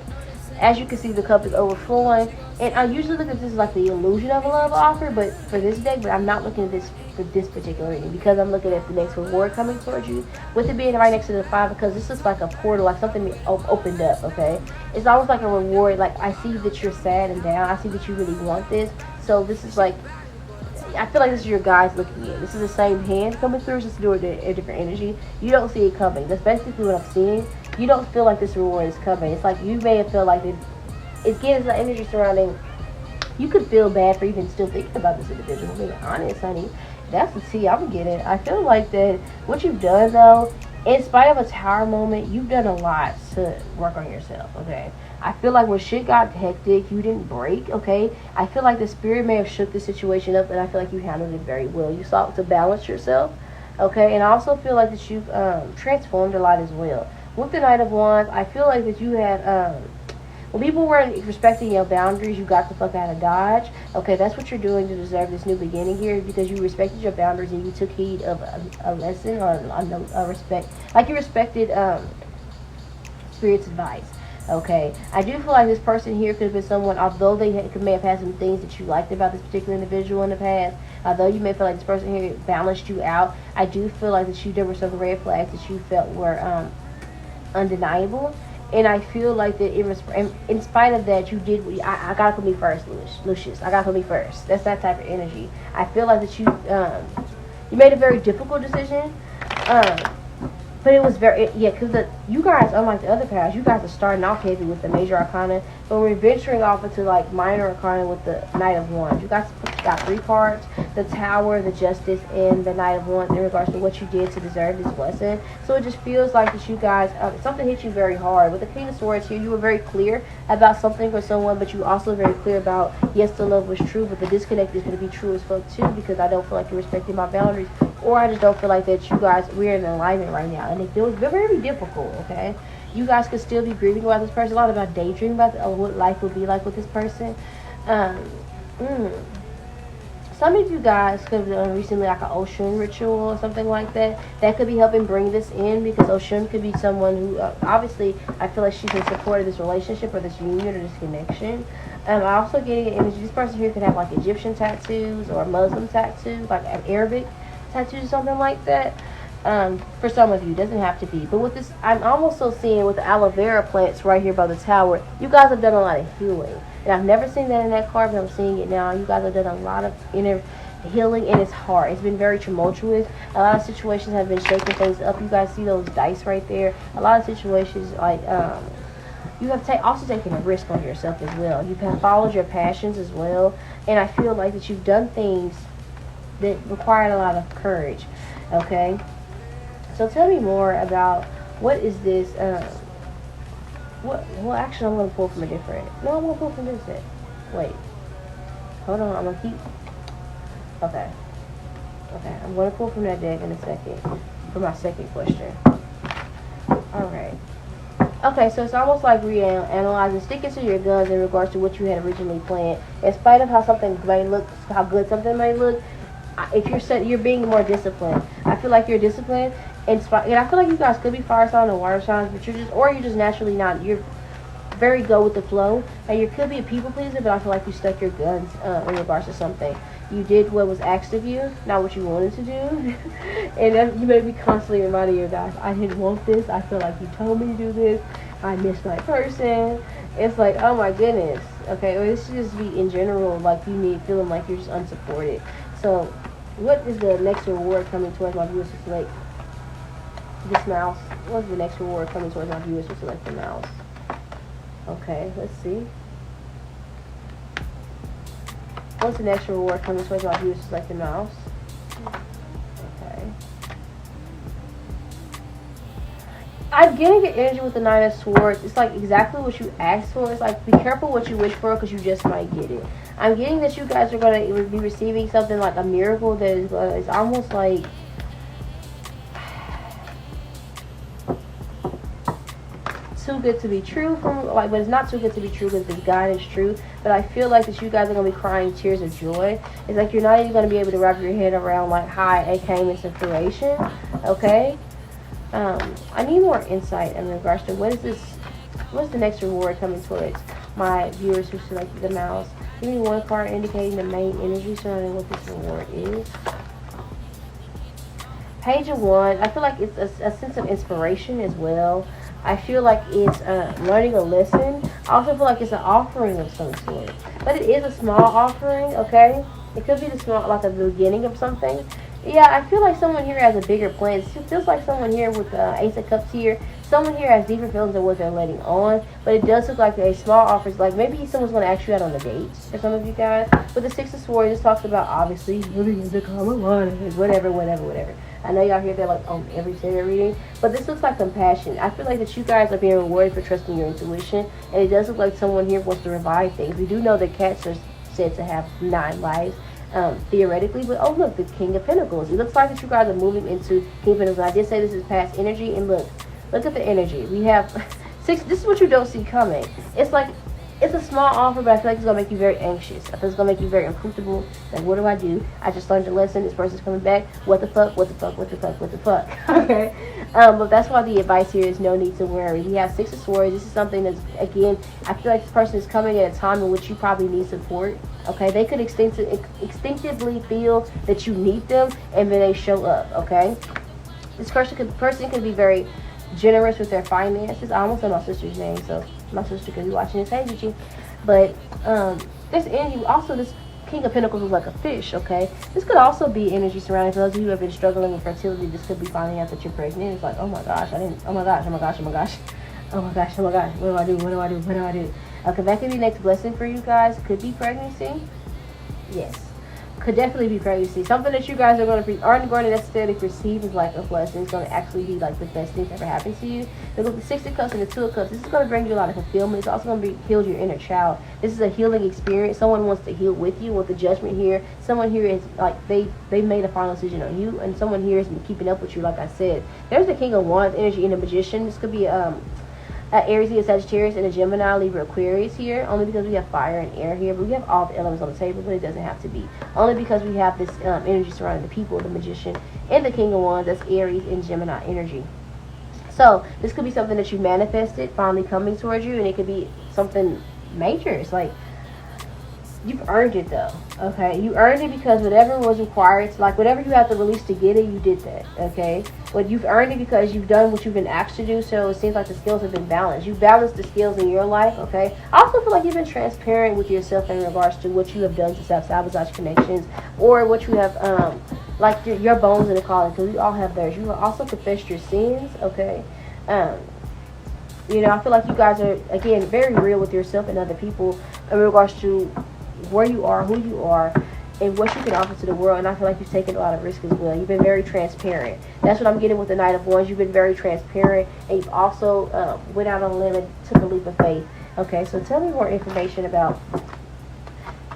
as you can see, the cup is overflowing, and I usually look at this as like the illusion of a love offer, but for this deck, but I'm not looking at this for this particular reading, because I'm looking at the next reward coming towards you, with it being right next to the 5, because this is like a portal, like something opened up, okay? It's almost like a reward. Like, I see that you're sad and down. I see that you really want this, so this is like, I feel like this is your guys looking in. This is the same hand coming through, it's just doing a different energy. You don't see it coming. That's basically what I'm seeing. You don't feel like this reward is coming. It's like you may have felt like it's getting the energy surrounding. You could feel bad for even still thinking about this individual. Being honest, honey. That's the tea I'm getting. I feel like that what you've done, though, in spite of a tower moment, you've done a lot to work on yourself, okay? I feel like when shit got hectic, you didn't break, okay? I feel like the spirit may have shook the situation up, and I feel like you handled it very well. You sought to balance yourself, okay? And I also feel like that you've transformed a lot as well. With the Knight of Wands, I feel like that you had, when people weren't respecting your boundaries, you got the fuck out of Dodge, okay? That's what you're doing to deserve this new beginning here, because you respected your boundaries and you took heed of a lesson or a respect. Like you respected Spirit's advice. Okay, I do feel like this person here could have been someone, although they may have had some things that you liked about this particular individual in the past, although you may feel like this person here balanced you out, I do feel like there were some red flags that you felt were undeniable, and I feel like that in spite of that, you did, I gotta put me first, Lucius, I gotta put me first. That's that type of energy. I feel like that you made a very difficult decision, but it was because you guys, unlike the other pairs, you guys are starting off heavy with the Major Arcana, but we're venturing off into like Minor Arcana with the Knight of Wands. You guys got 3 cards: the Tower, the Justice, and the Knight of Wands in regards to what you did to deserve this blessing. So it just feels like that you guys, something hit you very hard. With the King of Swords here, you were very clear about something or someone, but you were also very clear about, yes, the love was true, but the disconnect is going to be true as fuck too, because I don't feel like you're respecting my boundaries, or I just don't feel like that you guys, we're in alignment right now, and it feels very, very difficult, okay? You guys could still be grieving about this person, a lot about daydreaming about what life would be like with this person. Some of you guys could have done recently like an Oshun ritual or something like that. That could be helping bring this in, because Oshun could be someone who, obviously, I feel like she's in support of this relationship or this union or this connection. I also get an image, this person here could have like Egyptian tattoos or Muslim tattoos, like Arabic tattoos or something like that. For some of you, it doesn't have to be. But with this, I'm also seeing with the aloe vera plants right here by the tower, you guys have done a lot of healing. And I've never seen that in that card, but I'm seeing it now. You guys have done a lot of inner healing, and it's hard. It's been very tumultuous. A lot of situations have been shaking things up. You guys see those dice right there. A lot of situations, like, you have also taken a risk on yourself as well. You have followed your passions as well. And I feel like that you've done things that required a lot of courage. Okay? So tell me more about what is this, well, actually, I'm going to pull from a different, no, I'm going to pull from this set. Wait. Hold on, I'm going to keep, okay, I'm going to pull from that deck in a second for my second question. Alright. Okay, so it's almost like reanalyzing, sticking to your guns in regards to what you had originally planned. In spite of how something may look, how good something may look, if you're being more disciplined. I feel like you're disciplined, and I feel like you guys could be fire sign and water signs, but you're just naturally not. very go with the flow. And you could be a people pleaser, but I feel like you stuck your guns in regards to something. You did what was asked of you, not what you wanted to do. And you may be constantly reminding your guys, I didn't want this. I feel like you told me to do this. I missed my person. It's like, oh my goodness. Okay, or this should just be in general, like you feeling like you're just unsupported. So, what is the next reward coming towards my viewers to select this mouse? What's the next reward coming towards my viewers to select the mouse? Okay, let's see. What's the next reward coming towards my viewers to select the mouse? Okay. I'm getting an energy with the Nine of Swords. It's like exactly what you asked for. It's like, be careful what you wish for because you just might get it. I'm getting that you guys are going to be receiving something like a miracle that is it's almost like too good to be true, but it's not too good to be true because this God is true. But I feel like that you guys are going to be crying tears of joy. It's like you're not even going to be able to wrap your head around like how it came into fruition. Okay? I need more insight in regards to what's the next reward coming towards my viewers who selected the mouse. Give me one card indicating the main energy surrounding what this reward is. Page of Wands. I feel like it's a sense of inspiration as well. I feel like it's learning a lesson. I also feel like it's an offering of some sort. But it is a small offering, okay? It could be like the beginning of something. Yeah, I feel like someone here has a bigger plan. It feels like someone here with the Ace of Cups here, someone here has deeper feelings than what they're letting on. But it does look like a small offer. Like maybe someone's going to ask you out on a date for some of you guys. But the Six of Swords just talks about obviously moving into common waters, whatever. I know y'all hear that like on every tarot reading. But this looks like compassion. I feel like that you guys are being rewarded for trusting your intuition. And it does look like someone here wants to revive things. We do know that cats are said to have 9 lives. Theoretically, but oh look, the King of Pentacles. It looks like that you guys are moving into King of Pentacles. I did say this is past energy, and look at the energy. We have 6. This is what you don't see coming. It's like it's a small offer, but I feel like it's gonna make you very anxious. I feel it's gonna make you very uncomfortable. Like, what do? I just learned a lesson. This person's coming back. What the fuck? Okay. But that's why the advice here is no need to worry. We have 6 of Swords. This is something that's, again, I feel like this person is coming at a time in which you probably need support. Okay, they could instinctively feel that you need them, and then they show up. Okay, this person could be very generous with their finances. I almost said my sister's name, so my sister could be watching this. Hey, Gigi. But this energy, also this King of Pentacles is like a fish. Okay, this could also be energy surrounding. For those of you who have been struggling with fertility, this could be finding out that you're pregnant. It's like, oh my gosh, oh my gosh. What do I do? Okay, that could be next blessing for you guys. Could be pregnancy. Yes. Could definitely be pregnancy. Something that you guys aren't going to necessarily perceive as like a blessing. It's going to actually be like the best thing that ever happened to you. But with the 6 of Cups and the 2 of Cups, this is going to bring you a lot of fulfillment. It's also going to heal your inner child. This is a healing experience. Someone wants to heal with you. With the Judgment here, someone here is like they made a final decision on you, and someone here has been keeping up with you. Like I said, there's the King of Wands energy in the Magician. This could be Aries, Leo, Sagittarius, and a Gemini, Libra, Aquarius here. Only because we have fire and air here. But we have all the elements on the table, but it doesn't have to be. Only because we have this energy surrounding the people, the Magician, and the King of Wands. That's Aries and Gemini energy. So this could be something that you manifested, finally coming towards you, and it could be something major. It's like you've earned it, though. Okay, you earned it because whatever was required, like whatever you have to release to get it, you did that. Okay, but you've earned it because you've done what you've been asked to do. So it seems like the skills have been balanced. You've balanced the skills in your life. Okay, I also feel like you've been transparent with yourself in regards to what you have done to self-sabotage connections, or what you have like your bones in the calling, because we all have theirs. You have also confessed your sins. Okay, you know, I feel like you guys are, again, very real with yourself and other people in regards to where you are, who you are, and what you can offer to the world. And I feel like you've taken a lot of risk as well. You've been very transparent. That's what I'm getting with the Knight of Wands. You've been very transparent, and you've also went out on a limb and took a leap of faith. Okay, so tell me more information about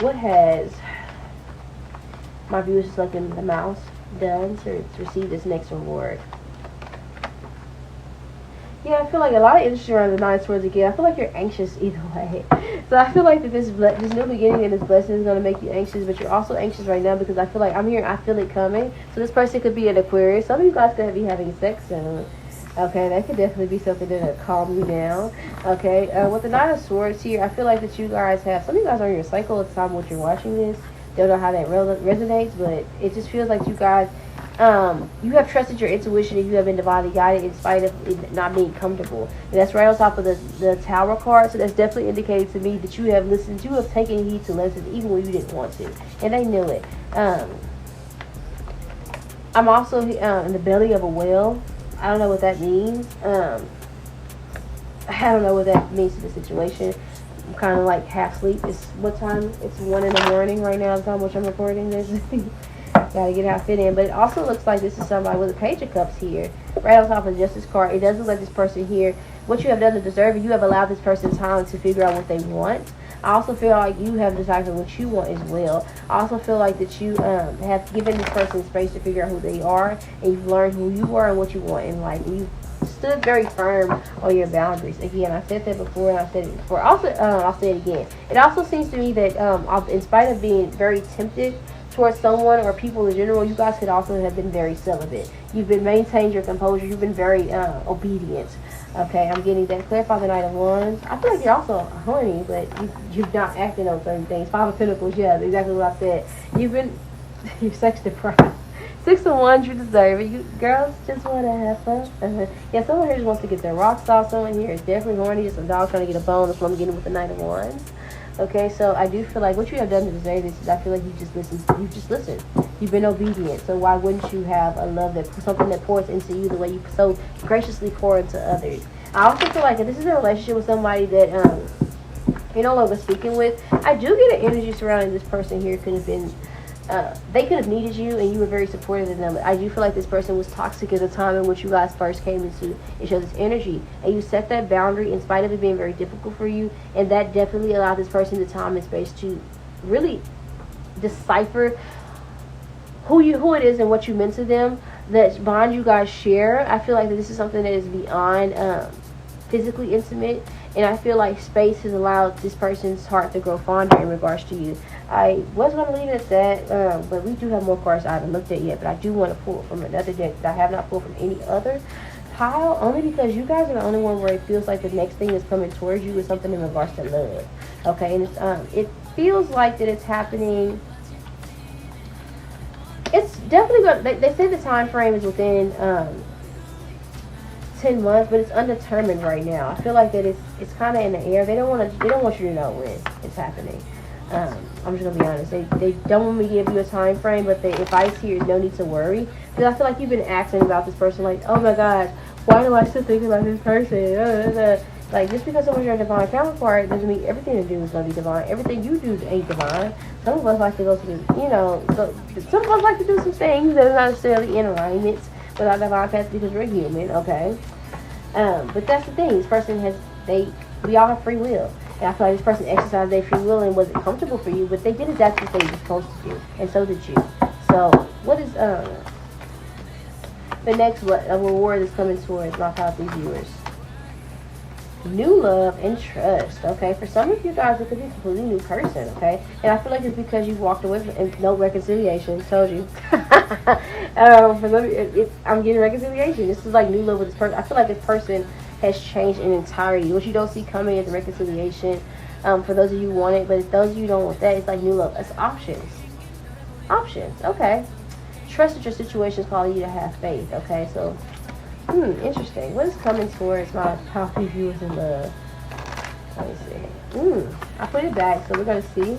what has my viewers selecting the mouse done to receive this next reward. Yeah, I feel like a lot of energy around the 9 of Swords again. I feel like you're anxious either way. So I feel like that this new beginning and this blessing is going to make you anxious, but you're also anxious right now because I feel like I'm hearing I feel it coming. So this person could be an Aquarius. Some of you guys could be having sex soon. Okay, that could definitely be something that'll calm you down. Okay, with the Nine of Swords here, I feel like that you guys have, some of you guys are in your cycle at the time when you're watching this. Don't know how that resonates, but it just feels like you guys, you have trusted your intuition and you have been divinely guided in spite of it not being comfortable. And that's right on top of the Tower card, so that's definitely indicating to me that you have listened, you have taken heed to lessons even when you didn't want to, and they knew it. I'm also in the belly of a whale. I don't know what that means. I don't know what that means to the situation. I'm kind of like half asleep. It's what time? It's 1 in the morning right now, the time which I'm recording this. Gotta get how fit in. But it also looks like this is somebody with a Page of Cups here, right on top of the Justice card. It does look like this person here, what you have done to deserve it, you have allowed this person time to figure out what they want. I also feel like you have decided what you want as well. I also feel like that you have given this person space to figure out who they are, and you've learned who you are and what you want in life. And you've stood very firm on your boundaries. Again, I said that before and I said it before. Also, I'll say it again. It also seems to me that in spite of being very tempted towards someone or people in general, you guys could also have been very celibate. You've been maintained your composure. You've been very obedient. Okay, I'm getting that. Clarify the Knight of Wands. I feel like you're also horny, but you've not acted on certain things. Five of Pentacles, yeah, exactly what I said. You're sex deprived. 6 of Wands, you deserve it. You girls just want to have fun. Yeah, someone here just wants to get their rocks off. Someone here is definitely horny. Just a dog trying to get a bone. That's what I'm getting with the Knight of Wands. Okay, so I do feel like what you have done to deserve this is I feel like you just listened. You've been obedient. So why wouldn't you have a love that something that pours into you the way you so graciously pour into others? I also feel like if this is a relationship with somebody that you're no longer speaking with, I do get an energy surrounding this person here. Could have been they could have needed you and you were very supportive of them. I do feel like this person was toxic at the time in which you guys first came into each other's energy, and you set that boundary in spite of it being very difficult for you, and that definitely allowed this person the time and space to really decipher who it is and what you meant to them. That bond you guys share, I feel like that this is something that is beyond physically intimate, and I feel like space has allowed this person's heart to grow fonder in regards to you. I was going to leave it at that, but we do have more cards I haven't looked at yet, but I do want to pull from another deck that I have not pulled from any other pile, only because you guys are the only one where it feels like the next thing that's coming towards you is something in regards to love. Okay, and it's, it feels like that it's happening. It's definitely going. They say the time frame is within 10 months, but it's undetermined right now. I feel like that it's kind of in the air. They don't want you to know when it's happening. I'm just gonna be honest. They don't want me to give you a time frame, but the advice here is no need to worry, because I feel like you've been asking about this person, like, oh my gosh, why do I still think about this person? Like, just because someone's your divine counterpart doesn't mean everything to do is gonna be divine. Everything you do ain't divine. Some of us like to go to some of us like to do some things that are not necessarily in alignment with our divine path because we're human, okay? But that's the thing. This person we all have free will. And I feel like this person exercised their free will and wasn't comfortable for you, but they did exactly what they were supposed to do, and so did you. So, what is the next reward that's coming towards my top 3 viewers? New love and trust. Okay, for some of you guys, it could be a completely new person. Okay, and I feel like it's because you've walked away and no reconciliation. Told you. For some of you, I'm getting reconciliation. This is like new love with this person. I feel like this person has changed in entirety. What you don't see coming is reconciliation. For those of you who want it, but if those of you who don't want that, it's like new love. It's options. Options. Okay. Trust that your situation is calling you to have faith. Okay, so. Interesting. What is coming towards my top 3 viewers in love? Let me see. I put it back, so we're going to see.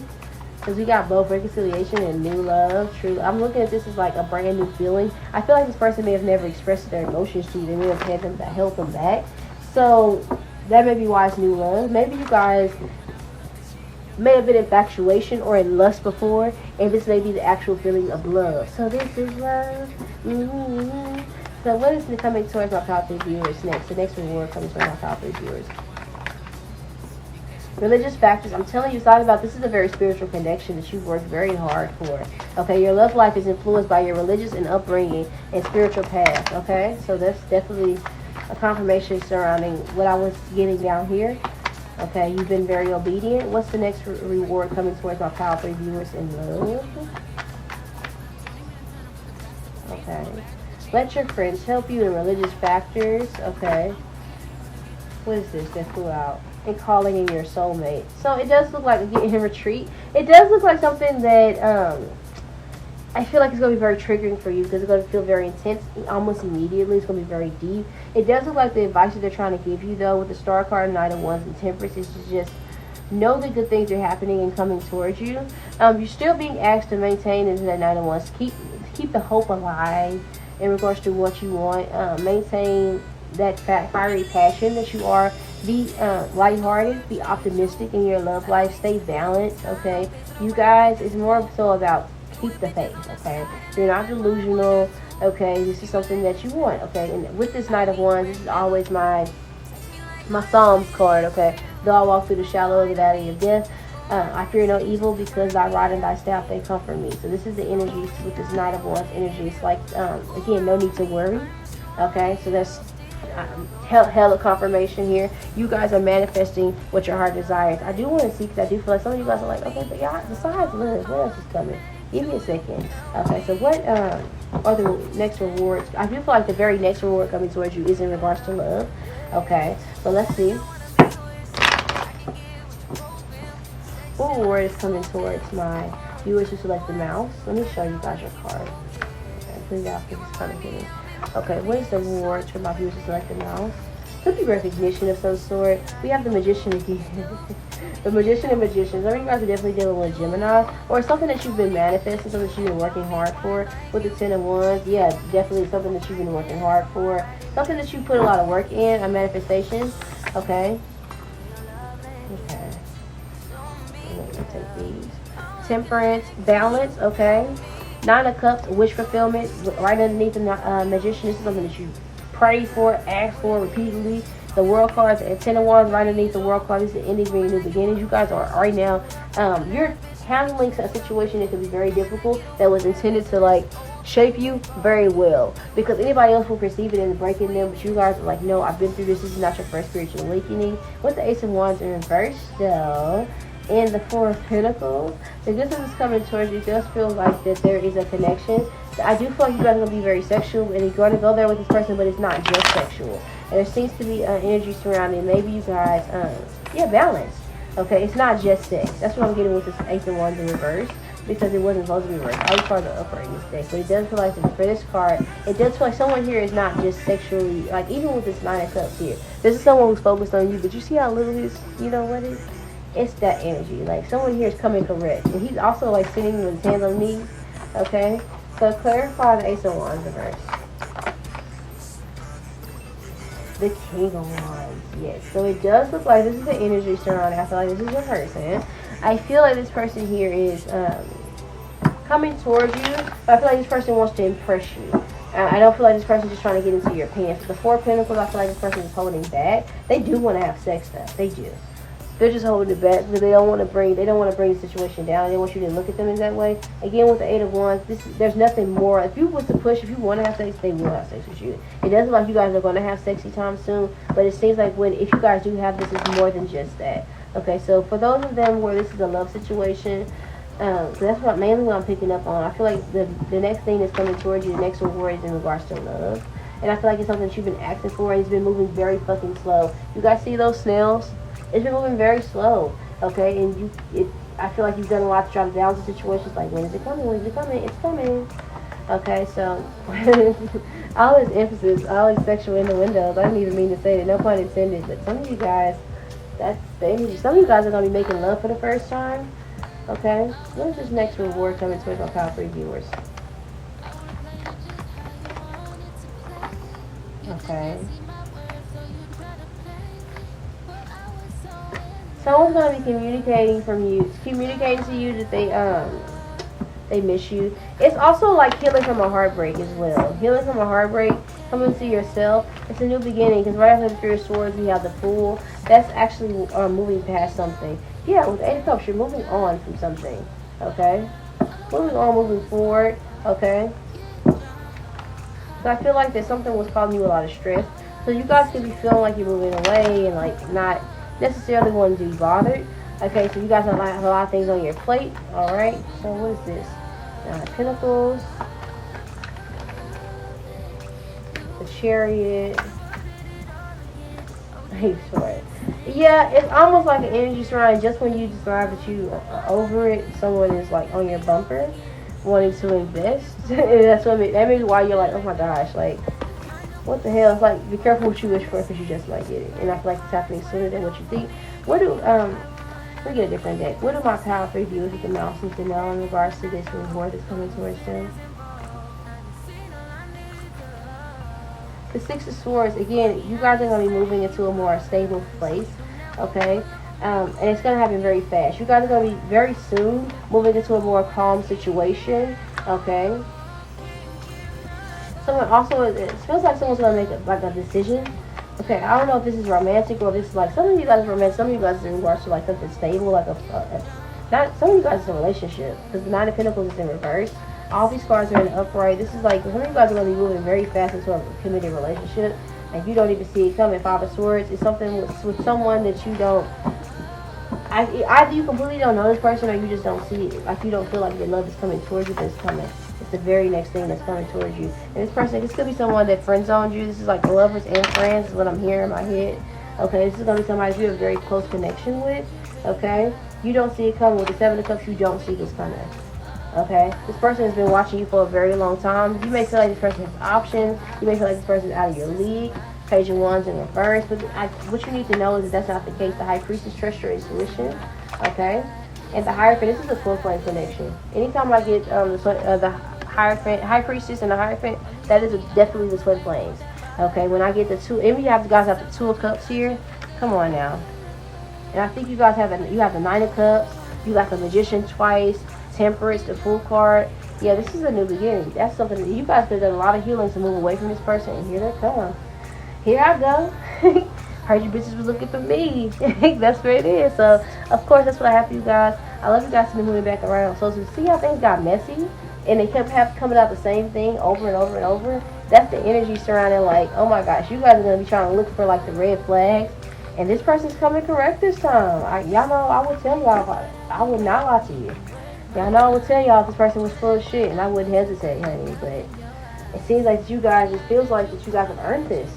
Because we got both reconciliation and new love. True. I'm looking at this as like a brand new feeling. I feel like this person may have never expressed their emotions to you. They may have held them back. So that may be why it's new love. Maybe you guys may have been infatuation or in lust before, and this may be the actual feeling of love. So this is love. So what is coming towards my top 3 viewers next? The next reward comes from my top 3 viewers. Religious factors. I'm telling you, it's not about, this is a very spiritual connection that you've worked very hard for. Okay, your love life is influenced by your religious and upbringing and spiritual path. Okay, so that's definitely a confirmation surrounding what I was getting down here. Okay, you've been very obedient. What's the next reward coming towards my top 3 viewers in love? Okay. Let your friends help you in religious factors. Okay. What is this that flew out? And calling in your soulmate. So it does look like getting in retreat. It does look like something that I feel like it's going to be very triggering for you because it's going to feel very intense almost immediately. It's going to be very deep. It does look like the advice that they're trying to give you, though, with the Star card, Knight of Wands, and Temperance is to just know that good things are happening and coming towards you. You're still being asked to maintain into that Knight of Wands. Keep the hope alive in regards to what you want. Maintain that fiery passion that you are. Be lighthearted. Be optimistic in your love life. Stay balanced, okay? You guys, it's more so about keep the faith, okay? You're not delusional, okay? This is something that you want, okay? And with this Knight of Wands, this is always my Psalms card, okay? Though I walk through the shadow of the valley of death, I fear no evil because thy rod and thy staff, they comfort me. So this is the energy with this Knight of Wands energy. It's like, again, no need to worry, okay? So that's hella confirmation here. You guys are manifesting what your heart desires. I do want to see, because I do feel like some of you guys are like, okay, but y'all, besides love, what else is coming? Give me a second. Okay, so what are the next rewards? I do feel like the very next reward coming towards you is in regards to love. Okay, so let's see. What reward is coming towards my viewers who select the mouse? Let me show you guys your card. Okay, please out because it's kind of hidden. Okay, what is the reward for my viewers who select the mouse? Could be recognition of some sort. We have the Magician again. The Magician and Magicians. Some of you guys are definitely dealing with Gemini, or something that you've been manifesting, something that you've been working hard for. With the Ten of Wands, yeah, definitely something that you've been working hard for. Something that you put a lot of work in, a manifestation. Okay. Okay. Let me take these. Temperance, balance, okay. Nine of Cups, wish fulfillment. Right underneath the Magician, this is something that you pray for, ask for repeatedly. The World cards and Ten of Wands right underneath the World card. This is the ending, being new beginnings. You guys are right now, you're handling a situation that could be very difficult that was intended to like shape you very well, because anybody else will perceive it as breaking them, but you guys are like, no, I've been through this. This is not your first spiritual awakening. With the Ace of Wands in reverse, though, and the Four of Pentacles, the good thing is coming towards you. It does feel like that there is a connection. I do feel like you guys are going to be very sexual, and you're going to go there with this person, but it's not just sexual. And there seems to be energy surrounding. Maybe you guys, balance. Okay, it's not just sex. That's what I'm getting with this Ace of Wands in reverse, because it wasn't supposed to be reversed. All the cards are upright in this deck, but it does feel like for this card, it does feel like someone here is not just sexually, like even with this Nine of Cups here, this is someone who's focused on you, but you see how little he's, you know what it is? It's that energy. Like someone here is coming correct, and he's also like sitting with his hands on his knees. Okay, so clarify the Ace of Wands reverse. The King of Wands, yes. So it does look like this is the energy surrounding. I feel like this is your person. I feel like this person here is coming towards you. But I feel like this person wants to impress you. I don't feel like this person is just trying to get into your pants. The Four of Pentacles, I feel like this person is holding back. They do want to have sex stuff. They do. They're just holding it back because they don't want to bring the situation down. They want you to look at them in that way. Again, with the Eight of Wands, there's nothing more. If you was to push, if you want to have sex, they will have sex with you. It doesn't look like you guys are going to have sexy time soon, but it seems like if you guys do have this, it's more than just that. Okay, so for those of them where this is a love situation, that's mainly what I'm picking up on. I feel like the next thing that's coming towards you, the next reward is in regards to love. And I feel like it's something that you've been asking for, and it's been moving very fucking slow. You guys see those snails? It's been moving very slow, okay? And I feel like you've done a lot to try to balance the situations. Like, when is it coming? When is it coming? It's coming. Okay, so all this emphasis, all this sexual innuendos. I didn't even mean to say that. No pun intended. But some of you guys, that's the energy. Some of you guys are gonna be making love for the first time. Okay, what is this next reward coming towards my power free viewers? Okay. Someone's gonna be communicating to you that they miss you. It's also like healing from a heartbreak as well. Healing from a heartbreak, coming to yourself. It's a new beginning, because right after the Three of Swords, we have the Fool. That's actually moving past something. Yeah, with the Eight of Cups, you're moving on from something. Okay, moving on, moving forward. Okay. So I feel like that something was causing you a lot of stress. So you guys could be feeling like you're moving away and like not necessarily wanting to be bothered. Okay, so you guys have a lot of things on your plate. Alright, so what is this? Pentacles. the Chariot. He's short. Yeah, it's almost like an energy surrounding. Just when you decide that you are over it, someone is like on your bumper, wanting to invest. And that's what that means why you're like, oh my gosh, like, what the hell? It's like, be careful what you wish for because you just might get it. And I feel like it's happening sooner than what you think. What do, let me get a different deck. What do my power three viewers with the mouse need to know in regards to this reward that's coming towards them? The Six of Swords, again, you guys are going to be moving into a more stable place, okay? And it's going to happen very fast. You guys are going to be very soon moving into a more calm situation, okay? Someone also, it feels like someone's going to make a decision. Okay, I don't know if this is romantic or this is like, some of you guys are romantic, some of you guys are in regards to like something stable, like not, some of you guys is a relationship, because the Nine of Pentacles is in reverse. All these cards are in the upright. This is like, some of you guys are going to be moving very fast into a committed relationship, and you don't even see it coming. Five of Swords is something with someone that you don't, either you completely don't know this person, or you just don't see it. Like, you don't feel like your love is coming towards you, but it's coming. It's the very next thing that's coming towards you. And this person, this could be someone that friend-zoned you. This is like lovers and friends is what I'm hearing in my head. Okay, this is going to be somebody you have a very close connection with. Okay, you don't see it coming. With the Seven of Cups, you don't see this coming. Okay, this person has been watching you for a very long time. You may feel like this person has options. You may feel like this person is out of your league. Page of Wands in reverse. But what you need to know is that that's not the case. The High Priestess trusts your intuition. Okay, and the Hierophant, this is a full flame connection. Anytime I get the Hierophant, High Priestess and the Hierophant, that is definitely the twin flames. Okay, when I get the two, and you guys have the Two of Cups here. Come on now. And I think you guys have the Nine of Cups. You got the Magician twice. Temperance, the Fool card. Yeah, this is a new beginning. That's something that you guys could have done a lot of healing to move away from this person, and here they come. Here I go. Heard you bitches was looking for me. That's where it is. So, of course, that's what I have for you guys. I love you guys to be moving back around. So, to see how things got messy, and they kept coming out the same thing over and over and over, that's the energy surrounding, like, oh my gosh, you guys are going to be trying to look for, like, the red flags. And this person's coming correct this time. Y'all know, I would tell y'all about it. I would not lie to you. Y'all know I would tell y'all if this person was full of shit, and I wouldn't hesitate, honey. But it seems like you guys, it feels like that you guys have earned this.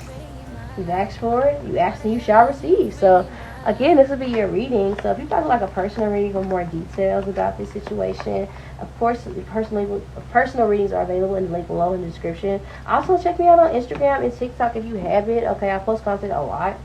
You've asked for it, you asked and you shall receive. So, again, this will be your reading. So, if you guys would like a personal reading for more details about this situation, of course, personal readings are available in the link below in the description. Also, check me out on Instagram and TikTok if you have it. Okay, I post content a lot.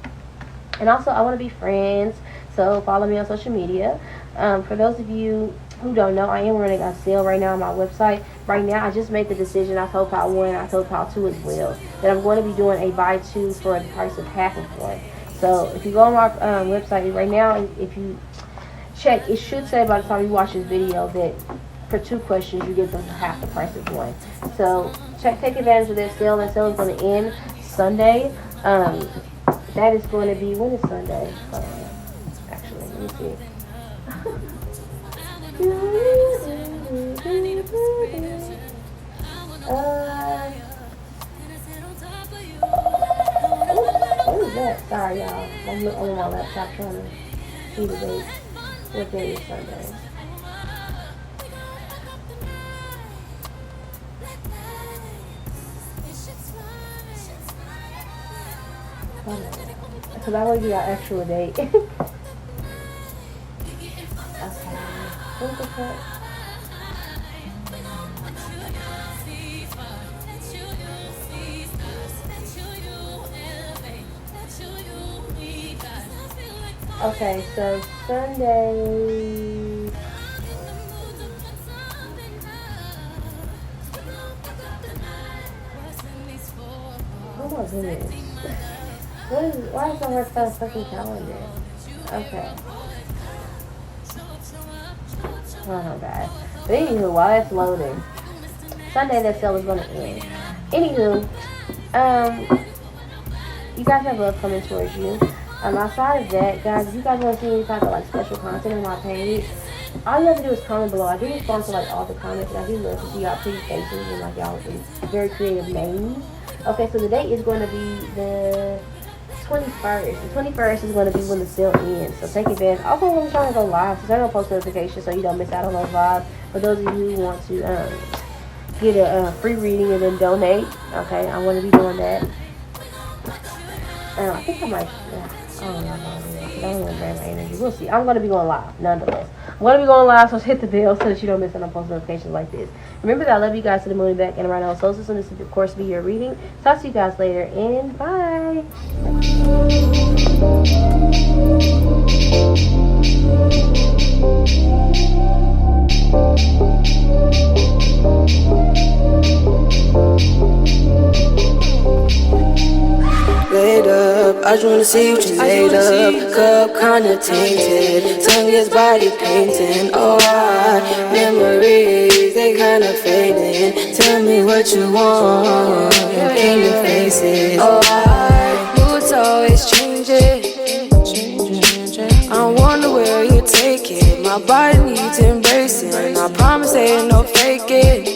And also, I want to be friends, so follow me on social media. For those of you who don't know, I am running a sale right now on my website. Right now, I just made the decision. I told Pile 1, I told Pile 2 as well, that I'm going to be doing a buy 2 for the price of half of one. So if you go on my website right now, if you check, it should say by the time you watch this video that for 2 questions, you get them for half the price of one. So take advantage of that sale. That sale is going to end Sunday. That is going to be, when is Sunday? Actually, let me see. What is that? Sorry, y'all. I'm on my laptop trying to see the date. What day is Sunday? Because I already got actual date. Okay. What the fuck? Okay, so Sunday. Oh my goodness. Why is my heart so fucking calendar? Okay. Oh my god. But anywho, while that's loading, Sunday that sale is going to end. Anywho, you guys have love coming towards you. Outside of that, guys, if you guys want to see any type of like special content on my page, all you have to do is comment below. I do respond to like all the comments, and I do love to see y'all pretty faces and like y'all with very creative names. Okay, so the date is going to be the 21st. The 21st is going to be when the sale ends, so take advantage. Also, I'm trying to go live, so I don't post notifications so you don't miss out on those lives. For those of you who want to get a free reading and then donate. Okay, I want to be doing that. I think I might. I don't know. I don't want to drain my energy. We'll see. I'm going to be going live, nonetheless. I'm going to be going live, so hit the bell so that you don't miss any post notifications like this. Remember that I love you guys to the moon and back and around all solstice, and this will, of course, be your reading. Talk to you guys later, and bye. Laid up, I just wanna see what you made up. Cup kinda tainted, tongue is body painting. Oh, memories, they kinda fading. Tell me what you want, can you face it? Oh, moods always changing. I wonder where you take it. My body needs embracing. I promise ain't no faking.